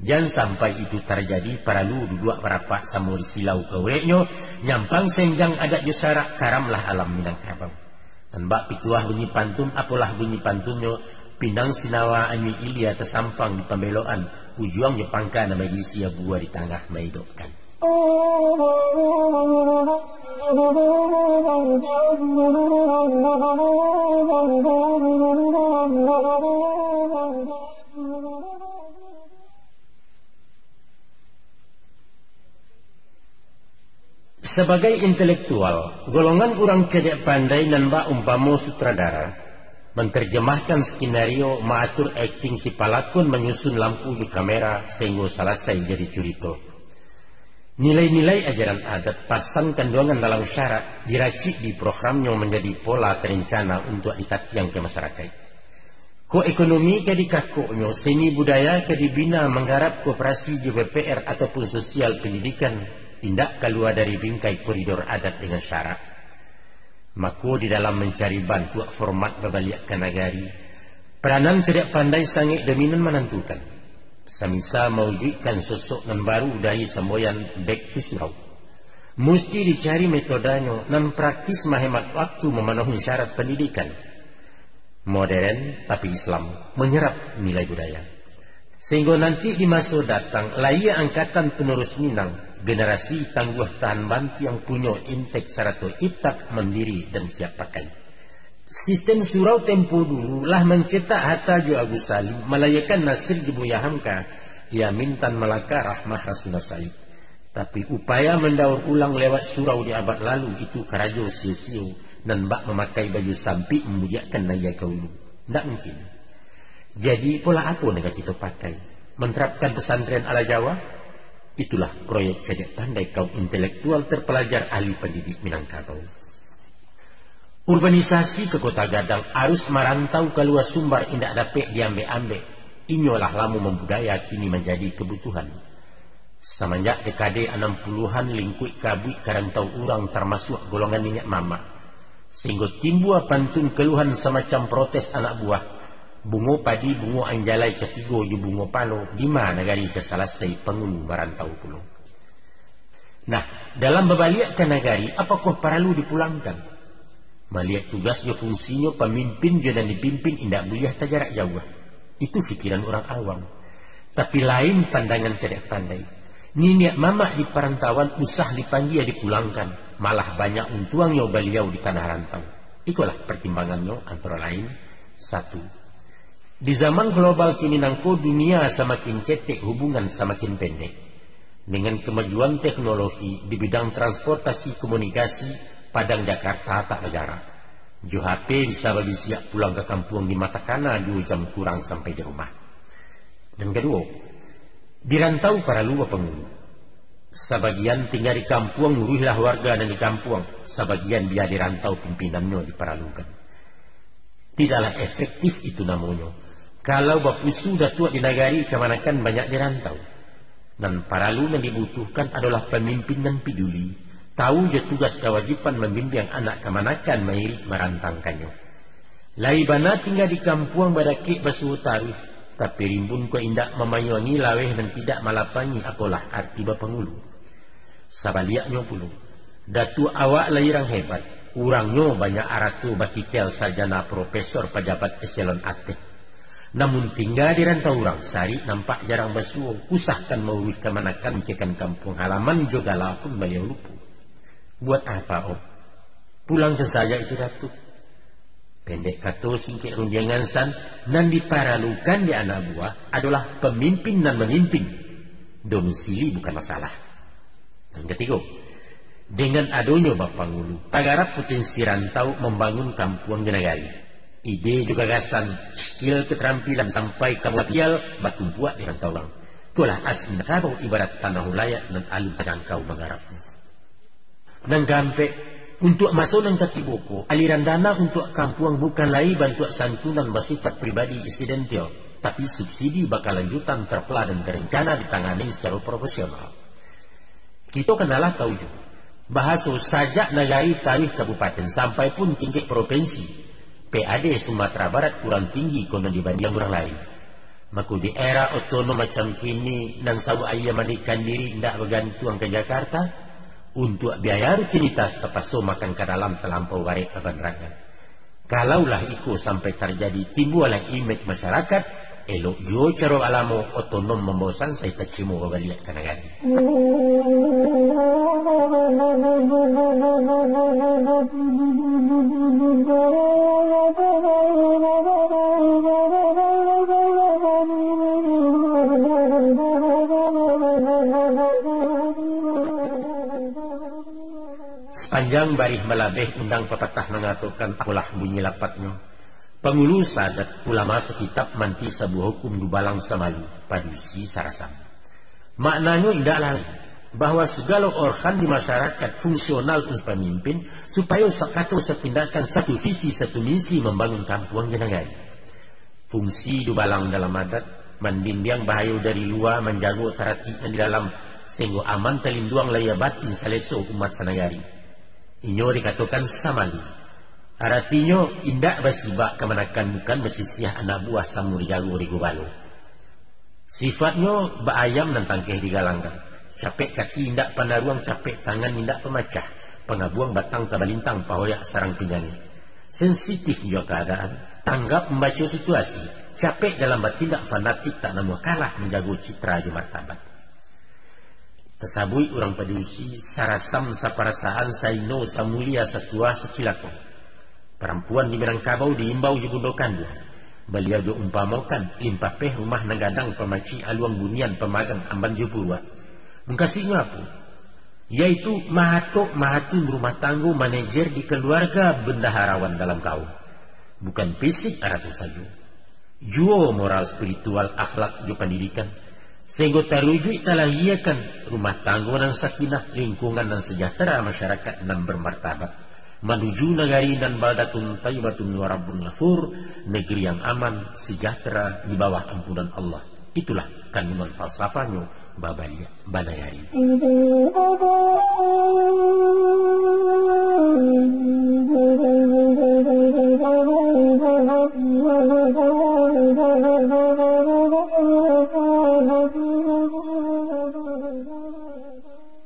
Jangan sampai itu terjadi paralu duduk berapak samur silau kaweknya nyampang senjang adat yusara karamlah alam Minangkabau. Dan bak pituah bunyi pantun apalah bunyi pantunnya pinang sinawa ami ilia tersampang di pembeloan ujuang Jepangka nama gisia buah di tengah maidokkan. Sebagai intelektual, golongan orang cedek pandai dan bak umpamo sutradara menerjemahkan skenario, mengatur akting si palakun, menyusun lampu di kamera sehingga selesai jadi cerita. Nilai-nilai ajaran adat pasan kandungan dalam syarat diracik di programnya menjadi pola terencana untuk ditatiang ke masyarakat. Ko ekonomi ke dikakuknya, seni budaya ke dibina menggarap kooperasi JPPR ataupun sosial pendidikan tindak keluar dari bingkai koridor adat dengan syarat. Maka di dalam mencari bantu format berbalik ke negari, peranan tidak pandai sangat dominan menentukan. Samisa mewujudkan sosok yang baru dari semboyan back to surau. Mesti dicari metodanya dan praktis menghemat waktu memenuhi syarat pendidikan. Modern tapi Islam menyerap nilai budaya. Sehingga nanti di masa datang layak angkatan penerus Minang, generasi tangguh tahan bantu yang punya intek sarato iptak mandiri dan siap pakai. Sistem surau tempo dulu lah mencetak Hatta Jo Agus Salim, melayakan Nasir Jebuya Hamka, ia mintan Melaka Rahmah Rasulullah Said. Tapi upaya mendaur ulang lewat surau di abad lalu itu karajo sio-sio dan bak memakai baju sampi memuliakan naya kaulu. Tidak mungkin. Jadi pola apa yang kita pakai? Menerapkan pesantren ala Jawa? Itulah proyek cedek pandai kaum intelektual terpelajar ahli pendidik Minangkabau. Urbanisasi ke Kota Gadang harus merantau keluar Sumbar indak dapat diambil-ambil. Inyolah lamu membudaya kini menjadi kebutuhan. Semenjak dekade 60-an lingkup kabui karantau orang termasuk golongan minyak mama. Sehingga timbul pantun keluhan semacam protes anak buah. Bungo padi, bungo anjalai ketiga ju bungo palo. Di mana negari keselesai penghulu merantau pulau. Nah, dalam berbalik ke negari, apakah perlu dipulangkan? Melihat tugas jo fungsinya pemimpin jo dan dipimpin indak boleh jarak jauh. Itu fikiran orang awam. Tapi lain pandangan cedek pandai. Niniak mamak di perantauan usah dipanggil dipulangkan. Malah banyak untuangnya beliau di tanah rantau. Itulah pertimbangannya antara lain. 1. Di zaman global kini nangko dunia semakin cetek, hubungan semakin pendek. Dengan kemajuan teknologi di bidang transportasi komunikasi, Padang Jakarta tak berjarak. Jo HP bisa bagi siap pulang ke kampung di mata kana 2 jam kurang sampai di rumah. Dan kedua, di rantau para luar penghulu. Sebagian tinggal di kampung nguruhlah warga dan di kampung. Sebagian dia di rantau pimpinannya diperalukan. Tidaklah efektif itu namanya. Kalau bapu sudah tua di negari kemanakan banyak di rantau. Dan paralu yang dibutuhkan adalah pemimpin dan peduli. Tahu je tugas kewajiban membimbing anak kemanakan mairit merantangkannya. Laibana tinggal di kampung badakik basuh tarif, tapi rimbun ko indak memayongi laweh dan tidak malapangi apalah arti bapangulu. Sabaliaknya pulu, datu awak lairang hebat, urangnya banyak aratu batitel sarjana profesor pejabat eselon atek. Namun tinggal di rantau orang, sari nampak jarang basuh, usahkan mauruh kemanakan mencekan kampung halaman juga lah pun beliau lupa. Buat apa, Om? Pulang ke saya itu, Datuk. pendek kata singkik rundiangan san nan diparalukan di anak buah adalah pemimpin dan memimpin. Domisili bukan masalah. Yang ketiga, dengan adanya Bapangulu, tagarap potensi rantau membangun kampuang di negari. Ide juga gagasan, skill keterampilan sampai kematial batu buat di rantau orang. Itulah asli nakabau ibarat tanah ulaya dan alun terjangkau menggarapnya. Dan gampe untuk masuk dan katiboko, aliran dana untuk kampuang bukan lain bantuan santunan bersifat pribadi insidental, tapi subsidi bakal lanjutan terpela dan terencana ditangani secara profesional. Kita kenalah tahu juga, bahasa sajak negari tarikh kabupaten sampai pun tingkat provinsi, PAD Sumatera Barat kurang tinggi kono dibanding orang lain. Maka di era otonom macam kini dan sabu ayam mandikan diri tidak bergantung ke Jakarta untuk biaya rutinitas terpaksa makan ke dalam terlampau warik kebenaran. Kalaulah itu sampai terjadi timbullah image masyarakat, elok jo caro alamo otonom membosan saya tak cimo balik ke negara. Sepanjang barih melabeh undang pepatah mengatakan akulah bunyi lapatnya. Pengulu sadat ulama sekitab manti sebuah hukum dubalang samalu padusi sarasam. Maknanya tidak lain bahwa segala organ di masyarakat fungsional untuk pemimpin supaya sakato sepindahkan satu visi satu misi membangun kampuang jenengan. Fungsi dubalang dalam adat mendimbiang bahaya dari luar menjaga terhati di dalam sehingga aman terlindung laya batin saleso umat sanagari. Inyo dikatakan samalu. Artinya indak bersibak kemenakan bukan bersisiah anak buah samur jago rigubalo. Sifatnya beayam dan tangkeh digalangkan. Capek kaki indak panaruang, capek tangan indak pemacah. Pengabuang batang tabalintang pahoyak sarang pinggangnya. Sensitif juga keadaan. Tanggap membaca situasi. Capek dalam bertindak fanatik tak namu kalah menjaga citra di martabat. Tersabui orang padusi sarasam saparasaan saino samulia satua secilako. Perempuan di Minangkabau diimbau jugundokan dia. Beliau diumpamakan limpah peh rumah negadang pemaci aluang bunian pemagang amban jupurwa. Mengkasihnya apa? Yaitu mahatun rumah tangga manajer di keluarga bendaharawan dalam kaum. Bukan fisik aratu saja. Jua moral spiritual akhlak juga pendidikan. Sehingga terujuk talahiakan rumah tangga dan sakinah, lingkungan dan sejahtera masyarakat dan bermartabat. Menuju negari dan baldatun tayyibatun wa rabbun ghafur, negeri yang aman, sejahtera di bawah ampunan Allah. Itulah kandungan falsafahnya Babalia Banayari.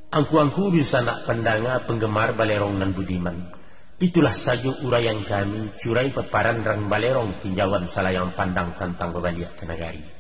Angku-angku di sana pendanga penggemar balerong dan budiman. Itulah saja uraian kami curai peparan rang balerong tinjauan salayang pandang tentang Babalia Kenagari.